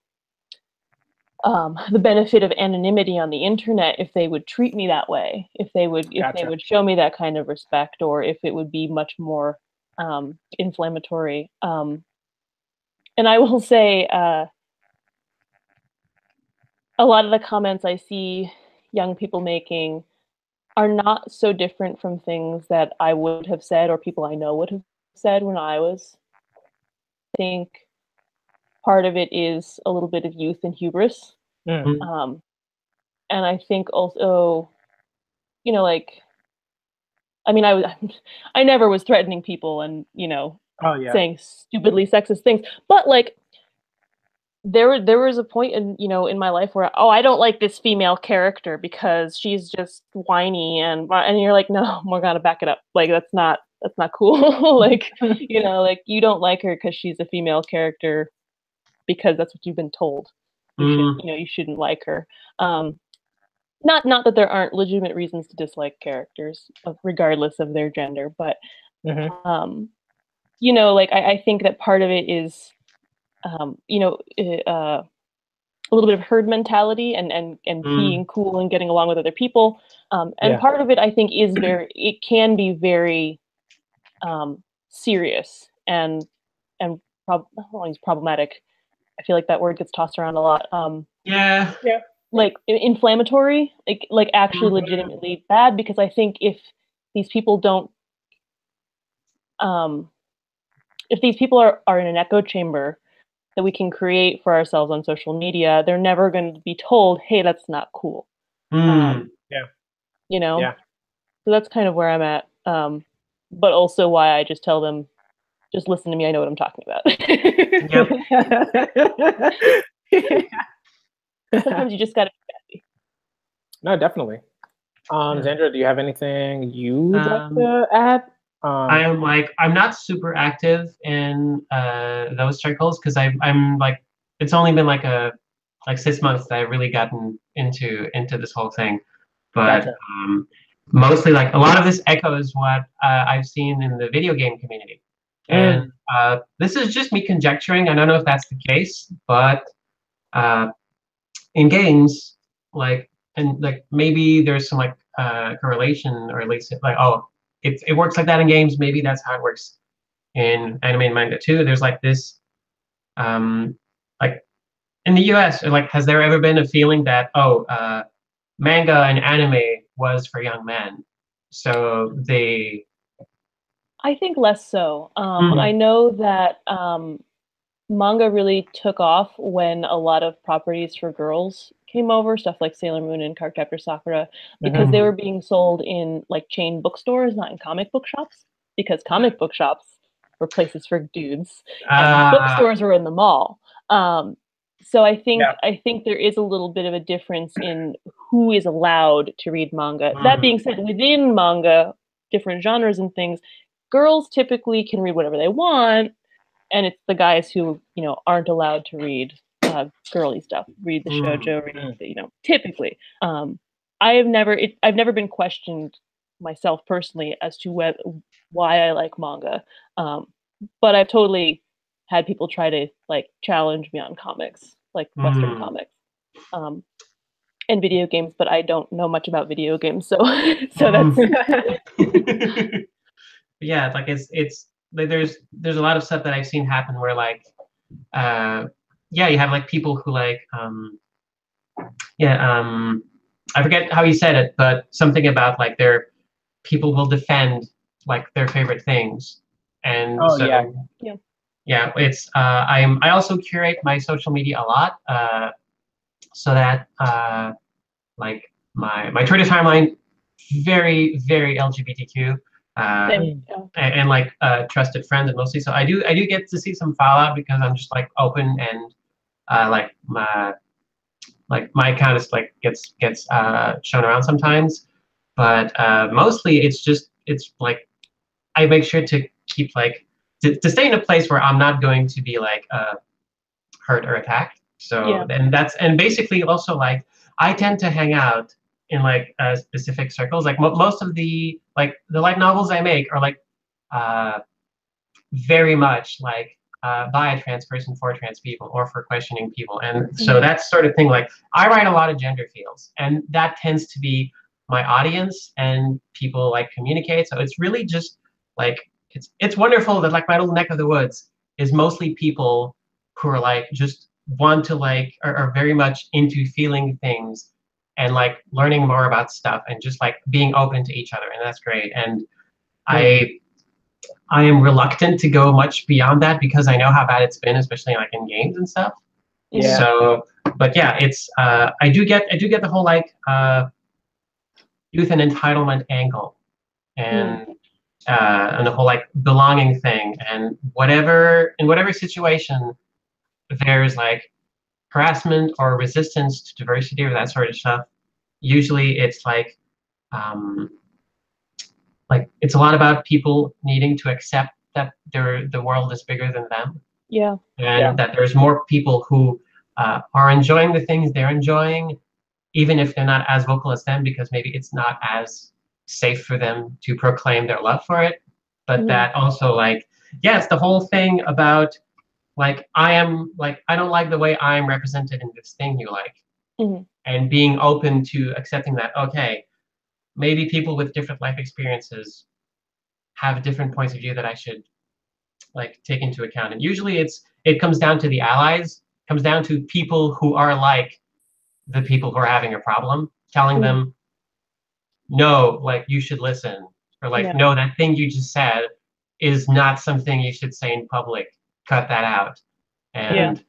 benefit of anonymity on the internet, if they would treat me that way, if they would show me that kind of respect, or if it would be much more inflammatory. And I will say, a lot of the comments I see young people making are not so different from things that I would have said or people I know would have said when I was. I think part of it is a little bit of youth and hubris. And I think also, I never was threatening people and, saying stupidly sexist things, but like, there was a point in my life where, I don't like this female character because she's just whiny and you're like, no, Morgana, back it up. Like, that's not cool. Like, like you don't like her because she's a female character because that's what you've been told. You shouldn't like her. Not that there aren't legitimate reasons to dislike characters regardless of their gender, but like I think that part of it is a little bit of herd mentality and being cool and getting along with other people. And part of it, I think, is it can be very serious and problematic. I feel like that word gets tossed around a lot. Yeah. Like inflammatory, like actually legitimately bad, because I think if these people don't, if these people are in an echo chamber that we can create for ourselves on social media, they're never going to be told, hey, that's not cool. You know? Yeah. So that's kind of where I'm at. But also why I just tell them, just listen to me, I know what I'm talking about. Sometimes you just gotta be happy. No, definitely. Zandra, do you have anything you'd like to add? I'm not super active in those circles because I'm like, it's only been like 6 months that I've really gotten into this whole thing. But Gotcha. mostly like a lot of this echoes what I've seen in the video game community. And this is just me conjecturing. I don't know if that's the case, but in games, like, and like maybe there's some like correlation, or at least like, oh, it works like that in games. Maybe that's how it works in anime and manga too. There's like this, like in the US, like, has there ever been a feeling that, manga and anime was for young men, so they? I think less so. I know that manga really took off when a lot of properties for girls came over, stuff like Sailor Moon and Cardcaptor Sakura, because they were being sold in like chain bookstores, not in comic book shops, because comic book shops were places for dudes, and bookstores were in the mall. So I think there is a little bit of a difference in who is allowed to read manga. That being said, within manga, different genres and things, girls typically can read whatever they want, and it's the guys who, you know, aren't allowed to read girly stuff, read the shoujo, read, you know, typically. I've never been questioned myself personally as to why I like manga, but I've totally had people try to like challenge me on comics, like Western comics, and video games, but I don't know much about video games, so that's. Yeah, like it's like there's a lot of stuff that I've seen happen where like you have like people who like I forget how you said it, but something about like their people will defend like their favorite things, and it's I also curate my social media a lot, so that like my Twitter timeline very LGBTQ. And like trusted friends, and mostly, so I do get to see some fallout because I'm just like open, and like my account is like gets shown around sometimes, but mostly it's like I make sure to keep like to stay in a place where I'm not going to be like hurt or attacked. So and basically also like I tend to hang out in like specific circles. Like most of the light novels I make are like very much like by a trans person for trans people or for questioning people, and so that sort of thing. Like I write a lot of gender feels, and that tends to be my audience, and people like communicate. So it's really just like it's wonderful that like my little neck of the woods is mostly people who are like just want to like are very much into feeling things and like learning more about stuff and just like being open to each other, and that's great. And I am reluctant to go much beyond that because I know how bad it's been, especially like in games and stuff. Yeah. So, but yeah, it's I do get the whole like youth and entitlement angle, and the whole like belonging thing, and in whatever situation there's like harassment or resistance to diversity or that sort of stuff. Usually, it's like it's a lot about people needing to accept that the world is bigger than them. Yeah. And that there's more people who are enjoying the things they're enjoying, even if they're not as vocal as them, because maybe it's not as safe for them to proclaim their love for it. But that also like, it's the whole thing about like I don't like the way I'm represented in this thing you like, and being open to accepting that, okay, maybe people with different life experiences have different points of view that I should like take into account. And usually it comes down to the allies, comes down to people who are like the people who are having a problem, telling them, no, like you should listen, or like, no, that thing you just said is not something you should say in public. Cut that out. And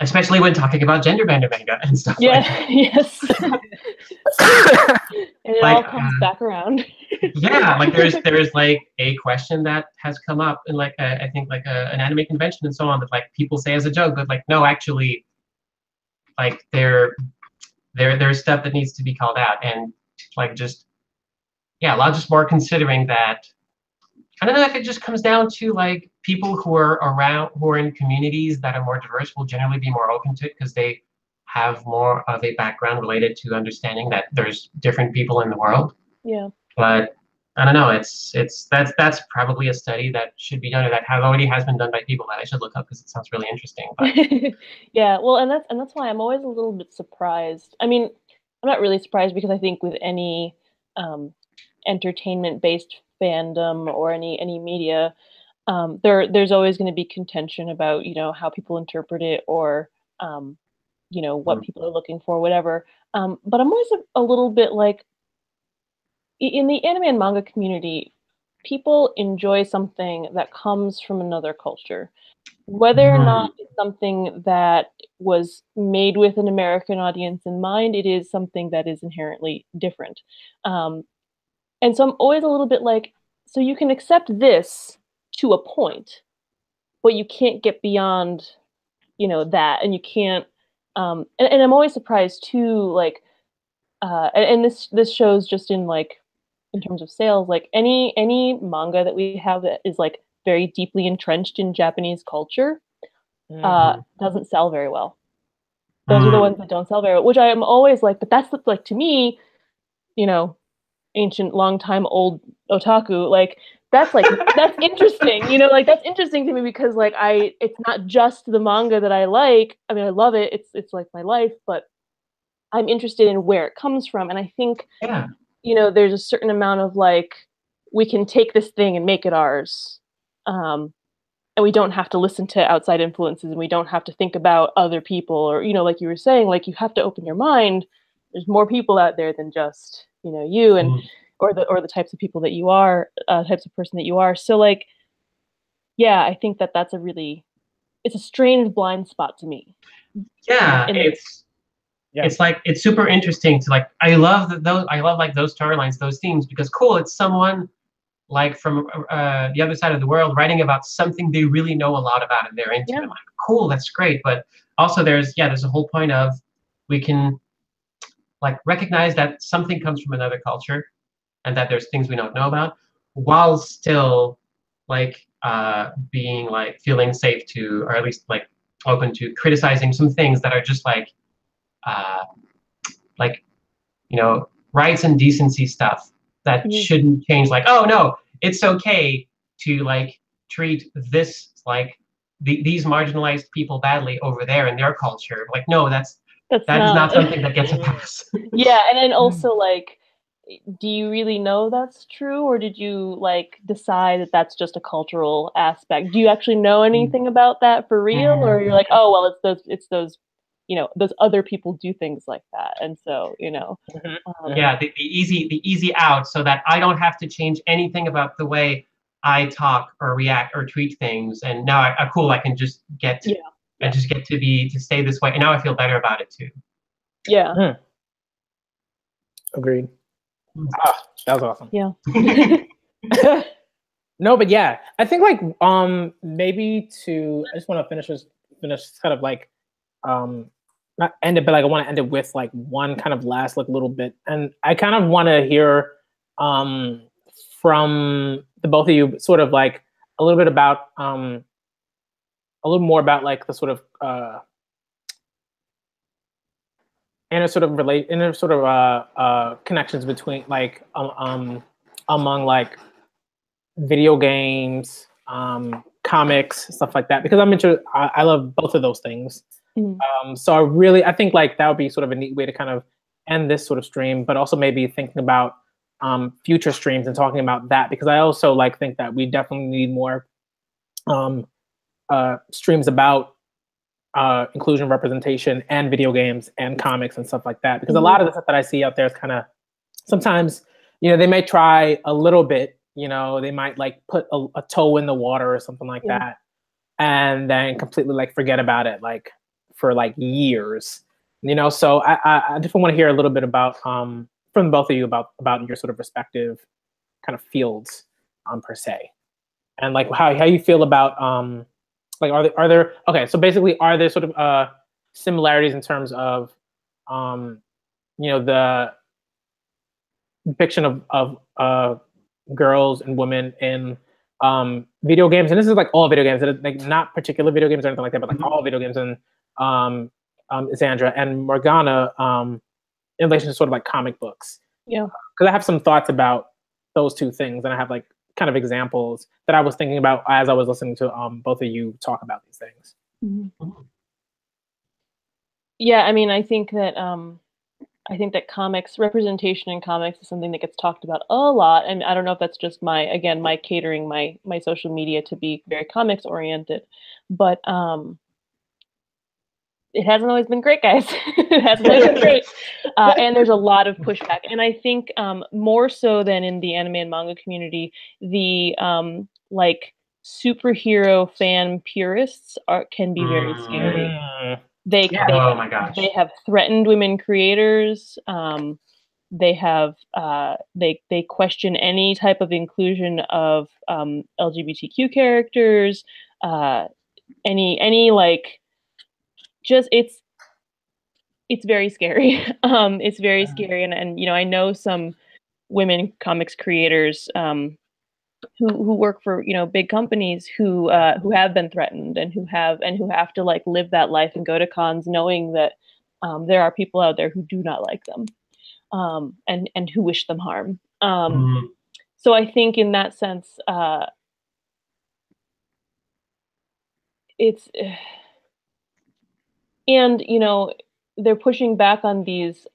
especially when talking about gender bender manga and stuff like that. Yes. And it all comes back around. Yeah, like there's like a question that has come up in like I think like an anime convention and so on that like people say as a joke, but like no, actually, like there's stuff that needs to be called out, and like just a lot just more considering that. I don't know if it just comes down to like people who are in communities that are more diverse will generally be more open to it because they have more of a background related to understanding that there's different people in the world. Yeah. But I don't know. That's probably a study that should be done, or that already has been done by people that I should look up because it sounds really interesting. But yeah, well, and that's why I'm always a little bit surprised. I mean, I'm not really surprised because I think with any entertainment-based fandom or any media, there's always going to be contention about how people interpret it or what people are looking for, whatever. But I'm always a little bit like, in the anime and manga community, people enjoy something that comes from another culture. Whether or not it's something that was made with an American audience in mind, it is something that is inherently different. And so I'm always a little bit like, so you can accept this to a point, but you can't get beyond, that, and you can't. And I'm always surprised too, like, and this shows just in like, in terms of sales, like any manga that we have that is like very deeply entrenched in Japanese culture doesn't sell very well. Those are the ones that don't sell very well, which I am always like, but that's like, to me, ancient, long time old otaku, like that's interesting, like that's interesting to me because like it's not just the manga that I like. I mean, I love it. It's like my life, but I'm interested in where it comes from. And I think, there's a certain amount of like, we can take this thing and make it ours. And we don't have to listen to outside influences, and we don't have to think about other people, or, like you were saying, like you have to open your mind. There's more people out there than just, you and, or the types of people that you are, types of person that you are. So like, yeah, I think that's it's a strange blind spot to me. Yeah, it's like, it's super interesting to like, I love like those storylines, those themes, because cool, it's someone like from the other side of the world writing about something they really know a lot about and they're into. I'm like, cool, that's great. But also there's a whole point of, we can like recognize that something comes from another culture and that there's things we don't know about, while still like being like feeling safe to, or at least like open to criticizing some things that are just like rights and decency stuff that shouldn't change. Like, oh no, it's okay to like treat this like these marginalized people badly over there in their culture. Like, no, that is not something that gets a pass. Yeah, and then also like, do you really know that's true, or did you like decide that that's just a cultural aspect? Do you actually know anything about that for real, or you're like, oh well, it's those those other people do things like that, and so the easy out, so that I don't have to change anything about the way I talk or react or treat things, and now I can just get to stay this way, and now I feel better about it too. Yeah. Agreed. That was awesome. Yeah. No, but yeah, I think like maybe I just want to finish kind of like not end it, but like I want to end it with like one kind of last like little bit, and I kind of want to hear from the both of you sort of like a little bit about a little more about like the sort of connections between like among like video games, comics, stuff like that, because I'm into, I love both of those things. So I think like that would be sort of a neat way to kind of end this sort of stream, but also maybe thinking about future streams and talking about that, because I also like think that we definitely need more streams about inclusion, representation, and video games and comics and stuff like that, because a lot of the stuff that I see out there is kind of sometimes, you know, they may try a little bit, you know, they might like put a toe in the water or something like that, and then completely like forget about it like for like years, you know. So I definitely want to hear a little bit about from both of you about your sort of respective kind of fields per se, and like how you feel about like are there okay, so basically are there sort of similarities in terms of you know, the depiction of girls and women in video games, and this is like all video games, like not particular video games or anything like that, but like all video games, and Zandra and Morgana in relation to sort of like comic books. Yeah, because I have some thoughts about those two things, and I have like kind of examples that I was thinking about as I was listening to both of you talk about these things. Yeah, I mean, I think that comics representation in comics is something that gets talked about a lot, and I don't know if that's just my catering my social media to be very comics oriented, but it hasn't always been great, guys. It hasn't always been great, and there's a lot of pushback, and I think more so than in the anime and manga community, the like superhero fan purists can be very scary. Oh my gosh. They have threatened women creators. They have they question any type of inclusion of LGBTQ characters. Any like, just it's very scary. It's very scary, and you know, I know some women comics creators who work for, you know, big companies who have been threatened and who have to like live that life and go to cons knowing that there are people out there who do not like them and who wish them harm. So I think in that sense, it's and you know, they're pushing back on these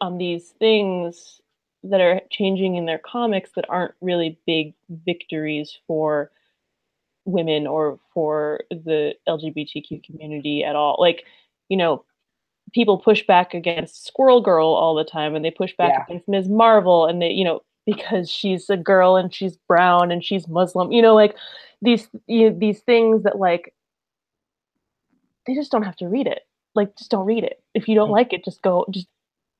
things that are changing in their comics that aren't really big victories for women or for the LGBTQ community at all. Like, you know, people push back against Squirrel Girl all the time, and they push back against Ms. Marvel, and they, you know, because she's a girl and she's brown and she's Muslim, you know, like these things that like they just don't have to read it. Like, just don't read it. If you don't like it, just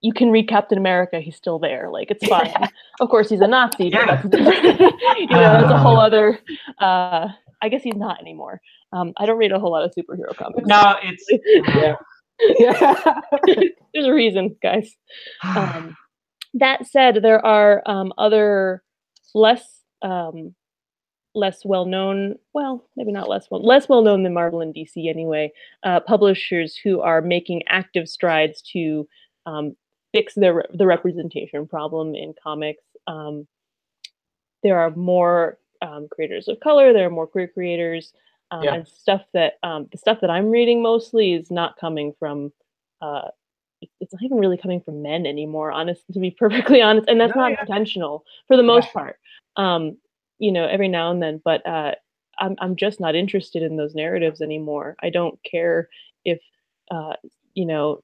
you can read Captain America. He's still there. Like, it's fine. Of course, he's a Nazi, but that's different. You know, that's a whole other. I guess he's not anymore. I don't read a whole lot of superhero comics. No, it's there's a reason, guys. That said, there are other less well-known, well, maybe not less well-known than Marvel and DC anyway, publishers who are making active strides to fix the representation problem in comics. There are more creators of color, there are more queer creators, and stuff that the stuff that I'm reading mostly is not coming from it's not even really coming from men anymore, to be perfectly honest, and that's not intentional for the most part. You know, every now and then, but I'm just not interested in those narratives anymore. I don't care if you know,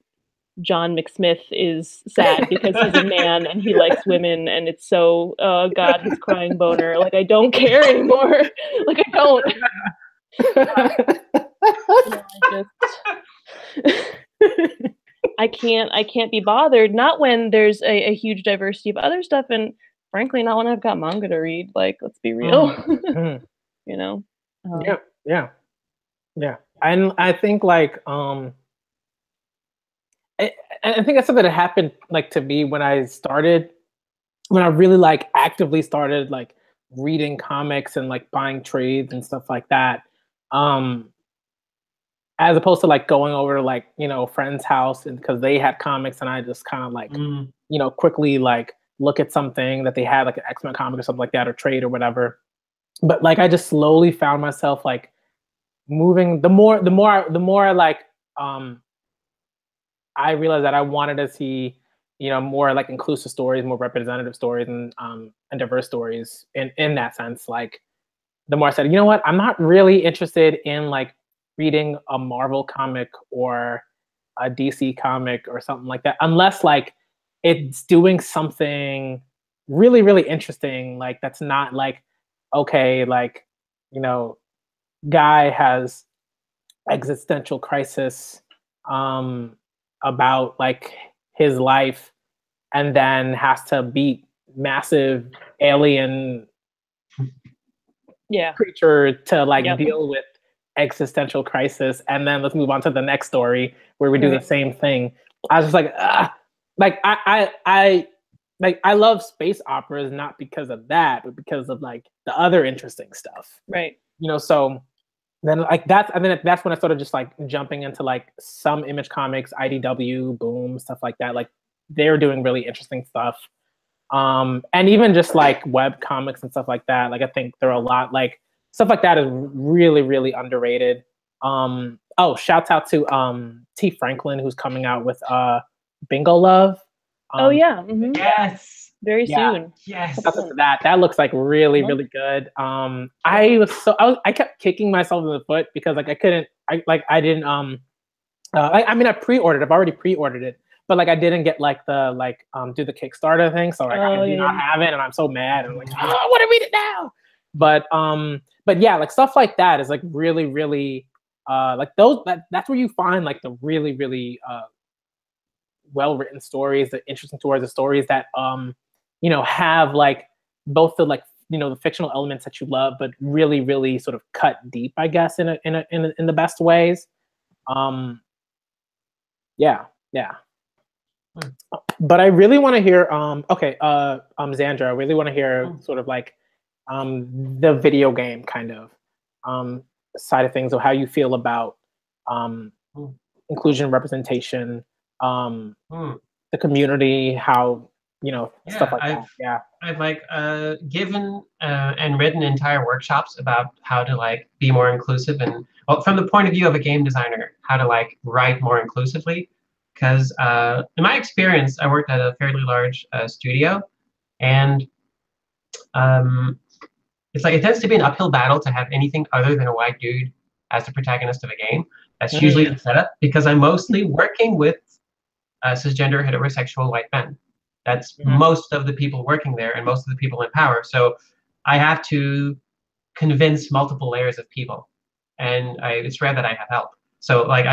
John McSmith is sad because he's a man and he likes women, and it's so, oh God, he's crying boner. Like, I don't care anymore. Like, I don't. I can't be bothered. Not when there's a huge diversity of other stuff, and frankly, not when I've got manga to read. Like, let's be real. You know. Yeah. And I think like I think that's something that happened like to me when I really like actively started like reading comics and like buying trades and stuff like that. As opposed to like going over to like, you know, a friend's house and because they had comics, and I just kind of like, you know, quickly like look at something that they had, like an X-Men comic or something like that, or trade or whatever. But like I just slowly found myself like moving, the more like I realized that I wanted to see, you know, more like inclusive stories, more representative stories, and diverse stories in that sense. Like, the more I said, you know what, I'm not really interested in like reading a Marvel comic or a DC comic or something like that, unless like it's doing something really, really interesting. Like, that's not like, okay, like, you know, guy has existential crisis about like his life, and then has to beat massive alien creature to like deal with existential crisis, and then let's move on to the next story where we do the same thing. I was just like, like I love space operas, not because of that, but because of like the other interesting stuff. Right. You know, so then like that's, I mean, that's when I started just like jumping into like some Image Comics, IDW, Boom, stuff like that. Like, they're doing really interesting stuff. And even just like web comics and stuff like that. Like, I think there are a lot, like stuff like that is really, really underrated. Oh, shouts out to T. Franklin, who's coming out with Bingo Love. Oh yeah. Yes. Very soon. Yes. That looks like really, really good. I kept kicking myself in the foot because like I didn't I mean, I pre-ordered. I've already pre-ordered it, but like I didn't get like the do the Kickstarter thing. So like I do not have it, and I'm so mad. I'm like, oh, I want to read it now. But yeah, like stuff like that is like really, really like that's where you find like the really, really well-written stories, the interesting stories, the stories that you know, have like both the like, you know, the fictional elements that you love, but really, really sort of cut deep, I guess, in the best ways. Yeah. But I really want to hear Zandra, I really want to hear sort of like the video game kind of side of things, or how you feel about inclusion, representation, the community, how, you know, stuff like that. Yeah, I've like given and written entire workshops about how to like be more inclusive, and well, from the point of view of a game designer, how to like write more inclusively. Because in my experience, I worked at a fairly large studio, and it's like it tends to be an uphill battle to have anything other than a white dude as the protagonist of a game. That's usually the setup, because I'm mostly working with cisgender heterosexual white men. That's most of the people working there and most of the people in power. So I have to convince multiple layers of people, and it's rare that I have help. So like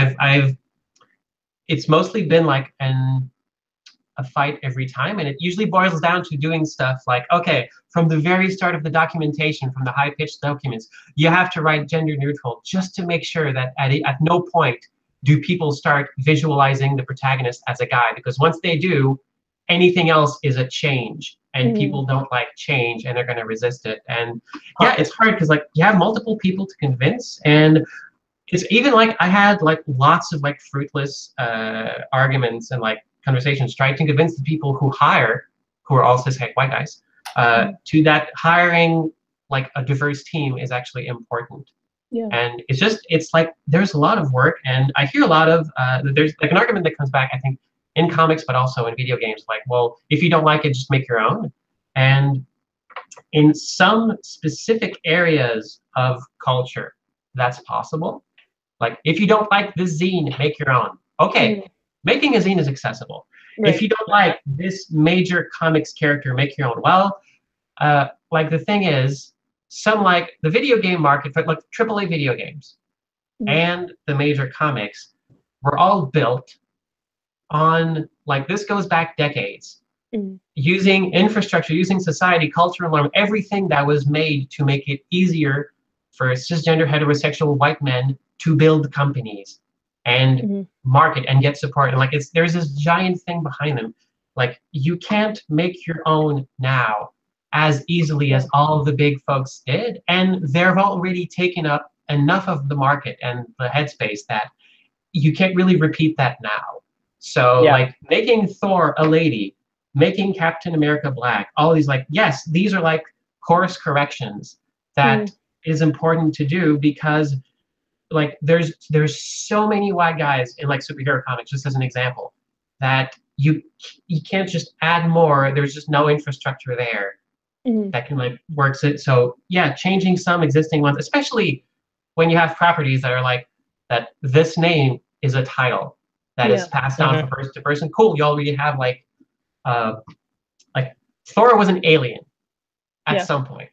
it's mostly been like a fight every time, and it usually boils down to doing stuff like, okay, from the very start of the documentation, from the high-pitched documents, you have to write gender neutral just to make sure that at no point do people start visualizing the protagonist as a guy, because once they do, anything else is a change, and people don't like change, and they're going to resist it. And yeah, it's hard because like you have multiple people to convince, and it's even like I had like lots of like fruitless arguments and like conversations trying to convince the people who hire, who are all cis white guys, to that hiring like a diverse team is actually important. And it's like there's a lot of work, and I hear a lot of there's like an argument that comes back, I think, in comics, but also in video games, like, well, if you don't like it, just make your own. And in some specific areas of culture, that's possible. Like, if you don't like this zine, make your own. Okay, making a zine is accessible. Right. If you don't like this major comics character, make your own. Well, like the thing is, some like the video game market, for like AAA video games and the major comics were all built on, like, this goes back decades, using infrastructure, using society, culture, and norm, everything that was made to make it easier for cisgender heterosexual white men to build companies and market and get support. And like there's this giant thing behind them. Like, you can't make your own now as easily as all of the big folks did, and they've already taken up enough of the market and the headspace that you can't really repeat that now. So like making Thor a lady, making Captain America black, all these, like, yes, these are like course corrections that is important to do, because like there's so many white guys in like superhero comics, just as an example, that you can't just add more. There's just no infrastructure there that can like works it. So yeah, changing some existing ones, especially when you have properties that are like that. This name is a title that is passed on from person to person. Cool, you already have like Thor was an alien at some point.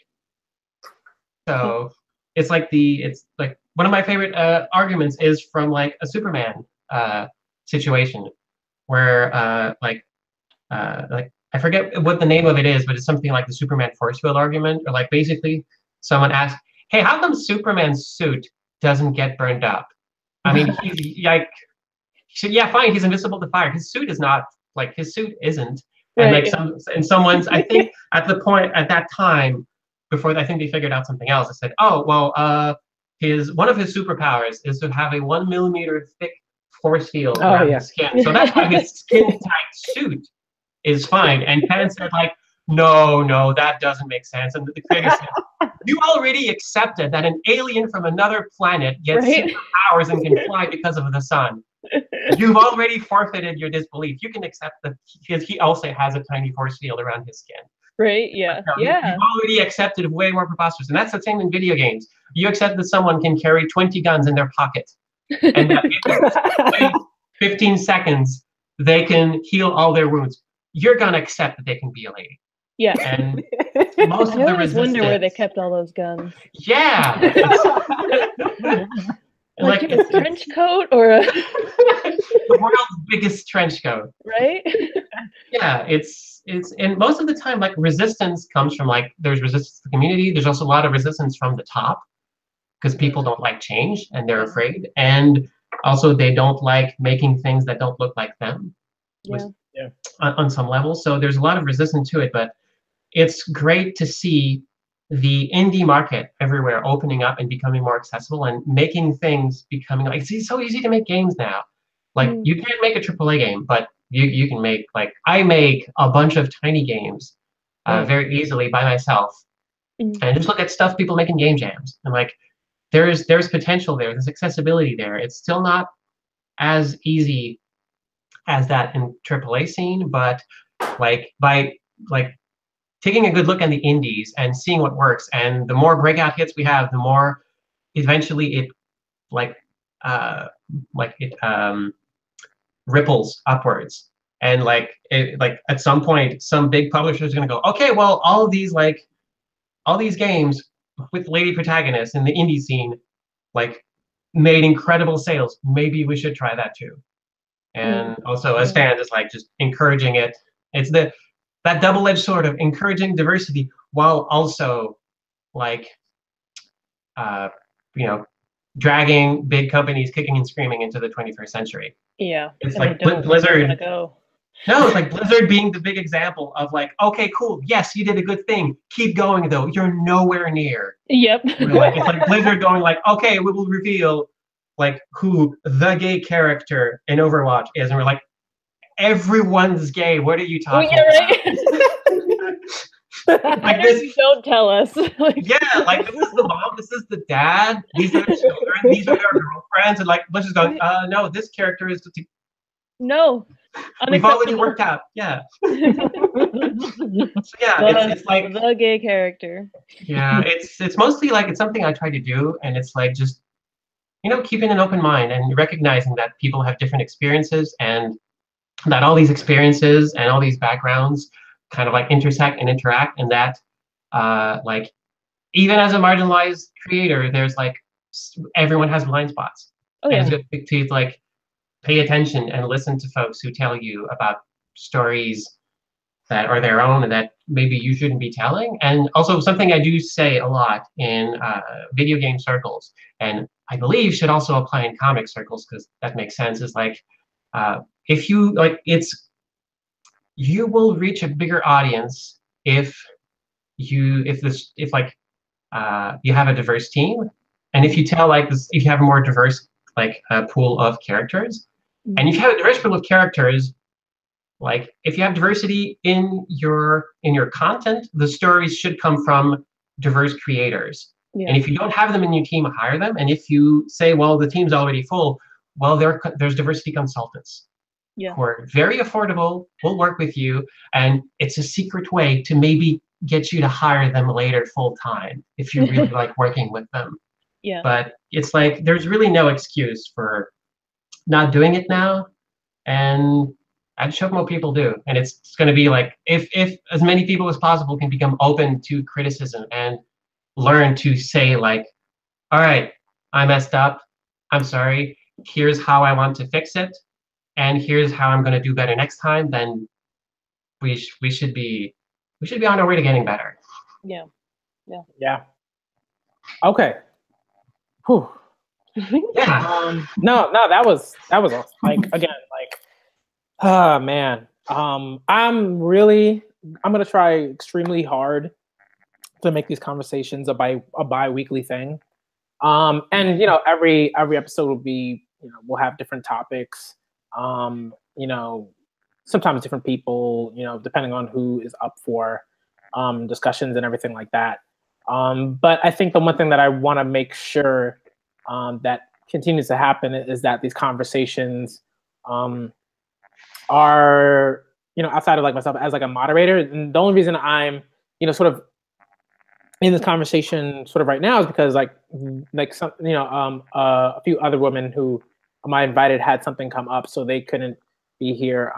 So it's like one of my favorite arguments is from like a Superman situation where like I forget what the name of it is, but it's something like the Superman force field argument, or like basically someone asked, "Hey, how come Superman's suit doesn't get burned up? I mean, he's like, yeah, fine, he's invisible to fire. His suit is not like his suit isn't." And like someone's, I think at that time, before I think they figured out something else, they said, "Oh, well, one of his superpowers is to have a 1 millimeter thick force field around his skin. So that's why his skin tight suit is fine." And Pan said like, no, that doesn't make sense. And the creator said, "You already accepted that an alien from another planet gets superpowers and can fly because of the sun. You've already forfeited your disbelief. You can accept that he also has a tiny force field around his skin." Right, yeah. You've already accepted way more preposterous. And that's the same in video games. You accept that someone can carry 20 guns in their pocket. And that in 15 seconds, they can heal all their wounds. You're going to accept that they can be a lady. Yeah. And most of the resistance... I wonder where they kept all those guns. Yeah. like a trench coat or a... the world's biggest trench coat. Right? Yeah, it's and most of the time like resistance comes from like there's resistance to the community. There's also a lot of resistance from the top because people don't like change and they're afraid, and also they don't like making things that don't look like them. On some level. So there's a lot of resistance to it, but it's great to see the indie market everywhere opening up and becoming more accessible and making things becoming like it's so easy to make games now. Like you can't make a AAA game, but you can make like I make a bunch of tiny games very easily by myself, and just look at stuff people make in game jams, and like there's potential there, there's accessibility there. It's still not as easy as that in AAA scene, but like by like taking a good look at the indies and seeing what works, and the more breakout hits we have, the more eventually it ripples upwards, and like at some point some big publisher is going to go, okay, well all these games with lady protagonists in the indie scene like made incredible sales, maybe we should try that too. And also as fans, it's like just encouraging it. It's that double-edged sword of encouraging diversity while also like dragging big companies kicking and screaming into the 21st century. Yeah. It's like Blizzard. No, it's like Blizzard being the big example of like, okay, cool, yes, you did a good thing. Keep going though. You're nowhere near. Yep. Like, it's like Blizzard going like, okay, we will reveal like who the gay character in Overwatch is, and we're like, everyone's gay. What are you talking about? Like this, don't tell us. Yeah, like this is the mom, this is the dad, these are the children, these are their girlfriends, and like let's just go. No, this character is no. We've already worked out. Yeah. So yeah, it's like the gay character. Yeah, it's mostly like it's something I try to do, and it's like just keeping an open mind and recognizing that people have different experiences, and that all these experiences and all these backgrounds kind of like intersect and interact, and that like even as a marginalized creator, there's like everyone has blind spots. Oh yeah. And it's good to like pay attention and listen to folks who tell you about stories that are their own and that maybe you shouldn't be telling. And also something I do say a lot in video game circles, and I believe should also apply in comic circles because that makes sense, is like if you like you will reach a bigger audience if you have a diverse team, and if you tell like this, if you have a more diverse like pool of characters, and if you have a diverse pool of characters, like if you have diversity in your content, the stories should come from diverse creators. Yeah. And if you don't have them in your team, hire them. And if you say, well, the team's already full, well, there's diversity consultants who are very affordable, will work with you, and it's a secret way to maybe get you to hire them later full time if you really like working with them. Yeah. But it's like there's really no excuse for not doing it now, and I just hope more people do. And it's going to be like if as many people as possible can become open to criticism and learn to say like, all right, I messed up, I'm sorry, here's how I want to fix it, and here's how I'm going to do better next time, then we should be on our way to getting better. Yeah. Okay. Whew. Yeah. No, that was awesome. Like again, like, oh man. I'm gonna try extremely hard to make these conversations a bi-weekly thing. And you know, every episode will be, you know, we'll have different topics. You know, sometimes different people, you know, depending on who is up for discussions and everything like that. But I think the one thing that I want to make sure that continues to happen is that these conversations are, you know, outside of like myself as like a moderator. And the only reason I'm, you know, sort of in this conversation sort of right now is because like some, you know, a few other women who I invited had something come up, so they couldn't be here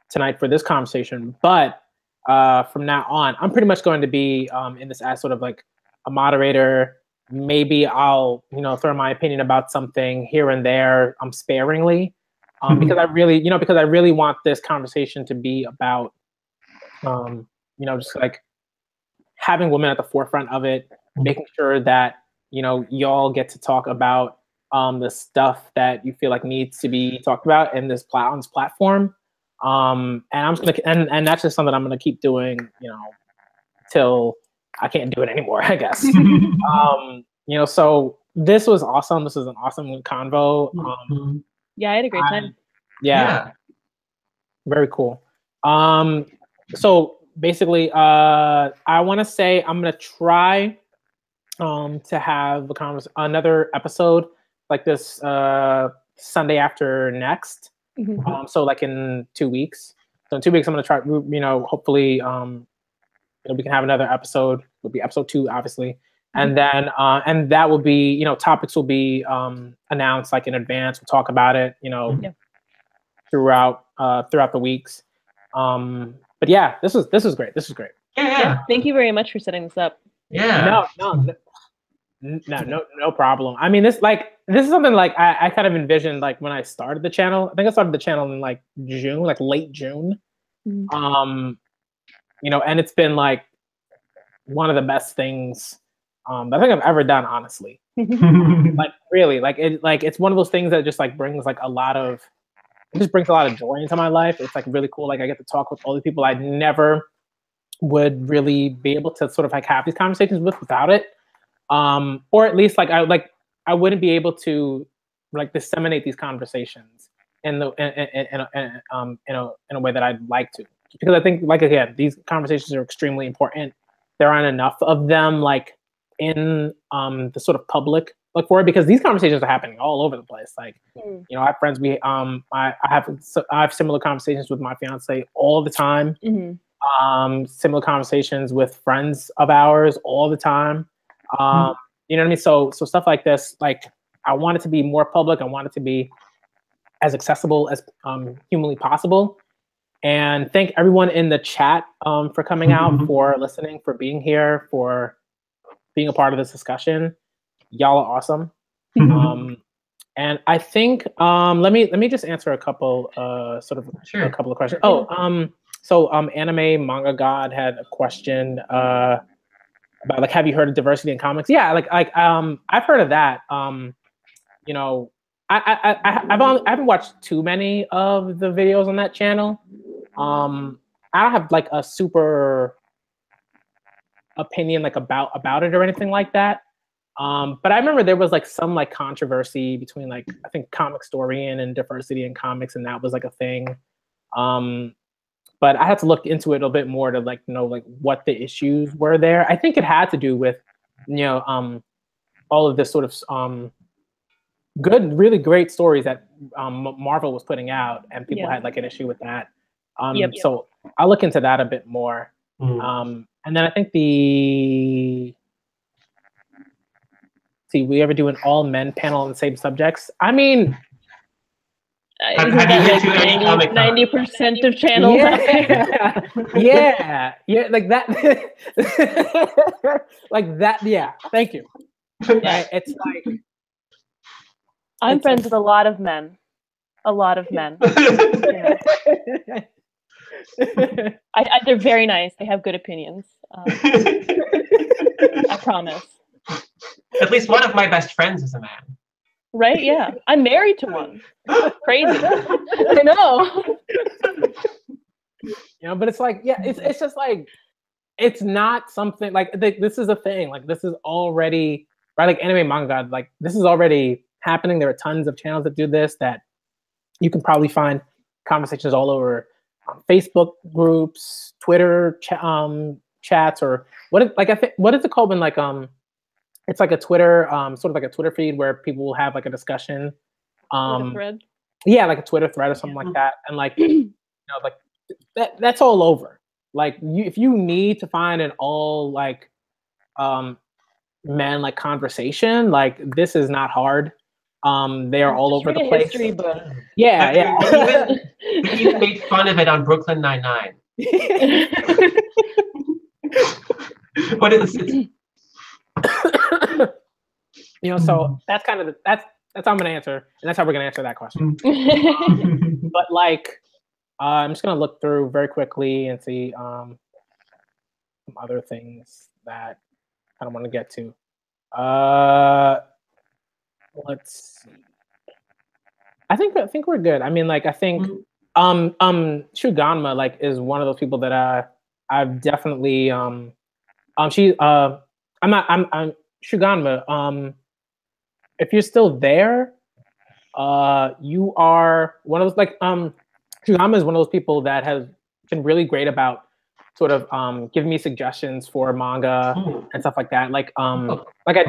tonight for this conversation. But from now on, I'm pretty much going to be in this as sort of like a moderator. Maybe I'll, you know, throw my opinion about something here and there, sparingly, because I really want this conversation to be about, you know, just like having women at the forefront of it, making sure that, you know, y'all get to talk about the stuff that you feel like needs to be talked about in this platform. And I'm just gonna, and that's just something I'm gonna keep doing, you know, till I can't do it anymore, I guess. You know, so this was awesome. This was an awesome convo. Yeah, I had a great time. Yeah. Very cool. So basically, I want to say I'm gonna try to have another episode like this Sunday after next. So like in 2 weeks. So in 2 weeks, I'm gonna try. You know, hopefully, you know, we can have another episode. It'll be episode 2, obviously, and then and that will be, you know, topics will be announced like in advance. We'll talk about it, you know, throughout the weeks. But yeah, this is great. This is great. Yeah. Thank you very much for setting this up. Yeah. No problem. I mean, this is something like I kind of envisioned like when I started the channel. I think I started the channel in like June, like late June. You know, and it's been like one of the best things I think I've ever done, honestly. Like really, like it's one of those things that just like brings like it just brings a lot of joy into my life. It's like really cool. Like I get to talk with all these people I never would really be able to sort of like have these conversations without it. Or at least like I wouldn't be able to like disseminate these conversations in a way that I'd like to, because I think, like, again, these conversations are extremely important. There aren't enough of them like in the sort of public look for it, because these conversations are happening all over the place. Like, you know, I have friends, I have similar conversations with my fiance all the time. Similar conversations with friends of ours all the time. You know what I mean? So stuff like this, like, I want it to be more public. I want it to be as accessible as humanly possible. And thank everyone in the chat for coming out, for listening, for being here, for being a part of this discussion. Y'all are awesome. And I think let me just answer a couple a couple of questions. So Anime Manga God had a question about, like, have you heard of diversity in comics? Yeah, like I've heard of that. You know, I haven't watched too many of the videos on that channel. I don't have like a super opinion like about it or anything like that. But I remember there was like some like controversy between, like, I think Comicstorian and diversity in comics, and that was like a thing. But I had to look into it a bit more to like know like what the issues were there. I think it had to do with all of this sort of good, really great stories that Marvel was putting out, and people had like an issue with that. So I'll look into that a bit more. And then I think we ever do an all men panel on the same subjects? I mean, have you been to any Comic-Con? 90% of channels out there. yeah, like that, like that. Yeah, thank you. Right? It's like I'm friends with a lot of men. A lot of men. They're very nice. They have good opinions. I promise. At least one of my best friends is a man. Right? Yeah. I'm married to one. Crazy. I know. But it's like, it's just like, it's not something like this is a thing. Like this is already right. Like anime manga, like this is already happening. There are tons of channels that do this. That you can probably find conversations all over Facebook groups, Twitter chats, or what is it called when like it's like a Twitter sort of like a Twitter feed where people will have like a discussion. Twitter thread. Yeah, like a Twitter thread or something like that, and like like that's all over. Like if you need to find an all like men like conversation, like this is not hard. They are all over the place. History book. Yeah. We even made fun of it on Brooklyn Nine-Nine. What is it? So that's kind of that's how I'm gonna answer, and that's how we're gonna answer that question. But like, I'm just gonna look through very quickly and see some other things that I don't want to get to. Let's see. I think we're good. I mean, like I think Shuganma like is one of those people that I've definitely I'm Shuganma. If you're still there, you are one of those like Shuganma is one of those people that has been really great about sort of giving me suggestions for manga and stuff like that. Like I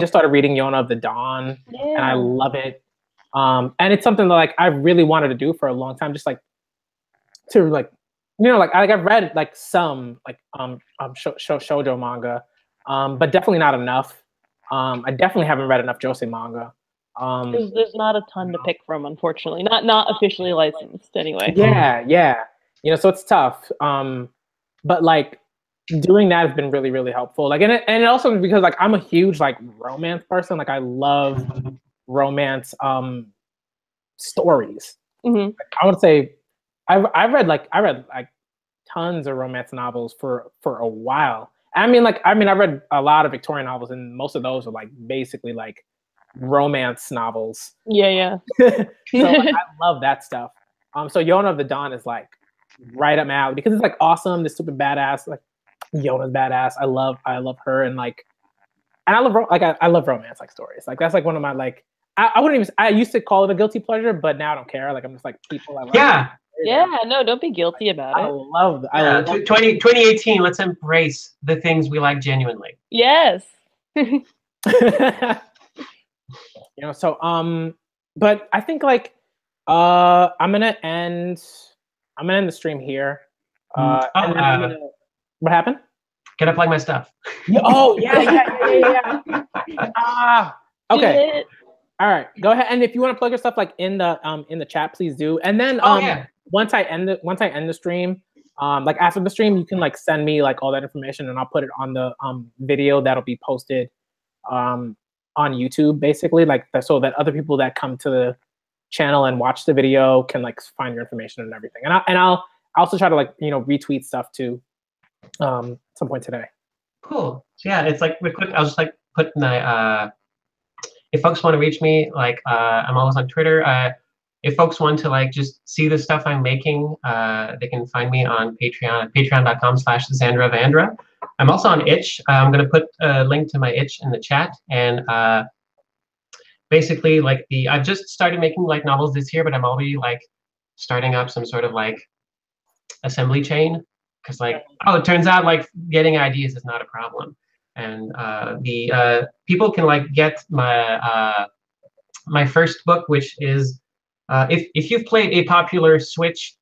just started reading Yona of the Dawn, and I love it. And it's something that like I really wanted to do for a long time, just like to like I've read like some like shoujo manga, but definitely not enough. I definitely haven't read enough josei manga. There's not a ton to pick from, unfortunately. Not officially licensed anyway. Yeah. So it's tough. But like doing that has been really, really helpful. Like, and it also because like I'm a huge like romance person. Like I love romance stories. Like, I would say I read like tons of romance novels for a while. I read a lot of Victorian novels, and most of those are like basically like romance novels. Yeah. So like, I love that stuff. So Yona of the Dawn is like right up my alley because it's like awesome. This super badass. Like Yona's badass. I love her, and like, and I love romance like stories. Like that's like one of my like. I wouldn't even. I used to call it a guilty pleasure, but now I don't care. Like I'm just like people. I love. Yeah. No, don't be guilty about it. I love 2018. Let's embrace the things we like genuinely. Yes. But I think like I'm gonna end the stream here. What happened? Can I plug my stuff? Yeah. Okay. All right, go ahead. And if you want to plug your stuff like in the chat, please do. And then once I end the stream, like after the stream, you can like send me like all that information, and I'll put it on the video that'll be posted on YouTube, basically, like so that other people that come to the channel and watch the video can like find your information and everything. And I'll also try to like retweet stuff too some point today. Cool. Yeah, it's like real quick. I'll just like put my if folks want to reach me, like I'm always on Twitter. If folks want to like just see the stuff I'm making, they can find me on Patreon at patreon.com/ZandraVandra. I'm also on Itch. I'm going to put a link to my Itch in the chat. And basically, like I've just started making like novels this year, but I'm already like starting up some sort of like assembly chain. Because like, it turns out like getting ideas is not a problem. And the people can like get my my first book, which is if you've played a popular Switch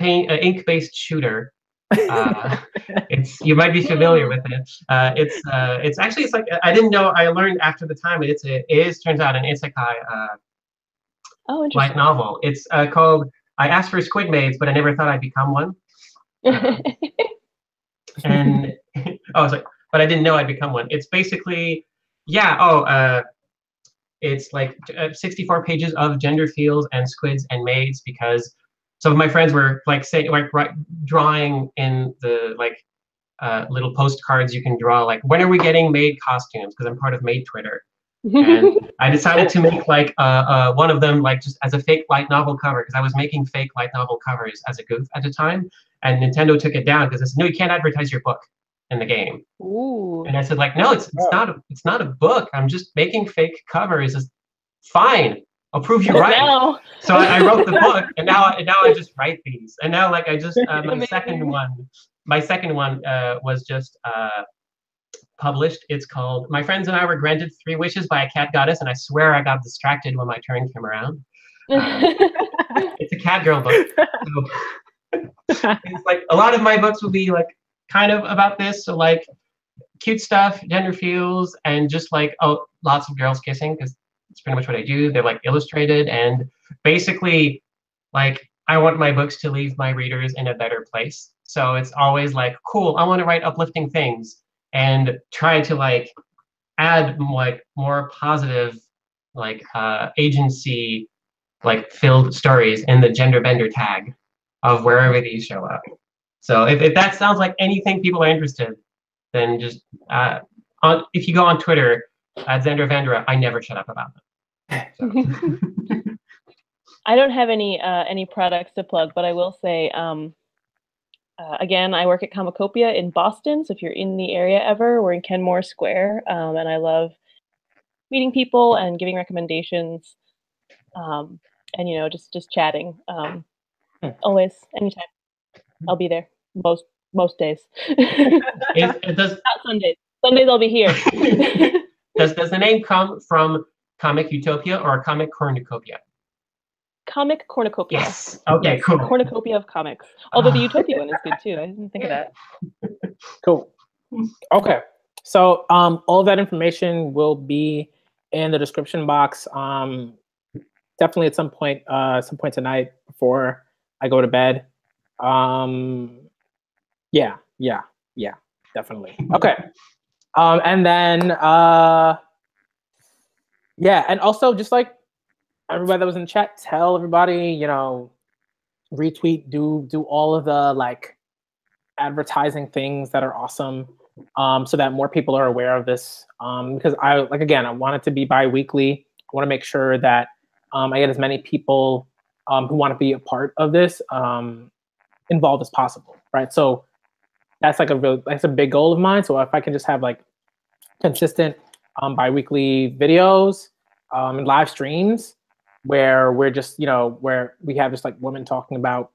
ink-based shooter, you might be familiar with it. It's actually it's like I didn't know. I learned after the time it is turns out an isekai light novel. It's called I Asked for Squid Maids, but I never thought I'd become one. And I was like, but I didn't know I'd become one. It's basically it's like 64 pages of gender feels and squids and maids because some of my friends were like drawing in the like little postcards you can draw like when are we getting maid costumes because I'm part of maid Twitter. And I decided to make like one of them like just as a fake light novel cover because I was making fake light novel covers as a goof at the time, and Nintendo took it down because they said no, you can't advertise your book in the game. Ooh. And I said like no, it's not a book. I'm just making fake covers. It's fine. I'll prove you right. Now. So I wrote the book, and now I just write these. And now like I just my second one was just published. It's called My Friends and I Were Granted 3 Wishes by a Cat Goddess, and I swear I got distracted when my turn came around. It's a cat girl book. So it's like a lot of my books will be like kind of about this. So like cute stuff, gender feels, and just like lots of girls kissing because it's pretty much what I do. They're like illustrated, and basically like I want my books to leave my readers in a better place. So it's always like, cool, I want to write uplifting things and try to like add like more positive like agency like filled stories in the gender bender tag of wherever these show up. So if that sounds like anything people are interested, then just if you go on Twitter at Zandra Vandra, I never shut up about them. So. I don't have any products to plug, but I will say again, I work at Comicopia in Boston, so if you're in the area ever, we're in Kenmore Square, and I love meeting people and giving recommendations, and you know, just chatting. Always, anytime, I'll be there. Most days. It does not Sundays. Sundays I'll be here. Does the name come from Comic Utopia or Comic Cornucopia? Comic Cornucopia. Yes. Okay, yes, cool. Cornucopia of comics. Although the Utopia one is good too. I didn't think of that. Cool. Okay. So all of that information will be in the description box. Definitely at some point tonight before I go to bed. Yeah, definitely. Okay. And then yeah, and also just like everybody that was in chat, tell everybody, you know, retweet, do all of the like advertising things that are awesome, so that more people are aware of this. Because I want it to be bi-weekly. I want to make sure that I get as many people who want to be a part of this involved as possible, right? So that's like that's a big goal of mine. So if I can just have like consistent bi-weekly videos and live streams where we're just, you know, where we have just like women talking about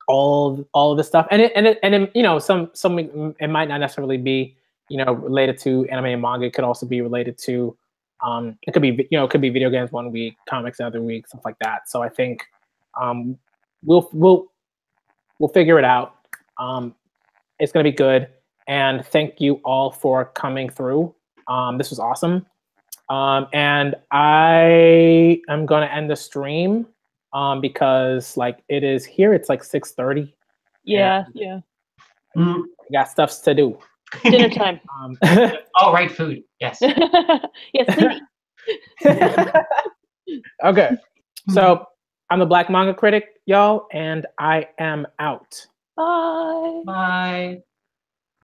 all of this stuff, and it you know, some it might not necessarily be, you know, related to anime and manga. It could also be related to it could be, you know, it could be video games one week, comics the other week, stuff like that. So I think we'll figure it out. It's gonna be good, and thank you all for coming through. This was awesome. And I am gonna end the stream because like it is here. It's like 6:30. Yeah. I got stuff to do. Dinner time. All right, food. Yes. Yes, please. Okay. So I'm the Black Manga Critic, y'all, and I am out. Bye. Bye.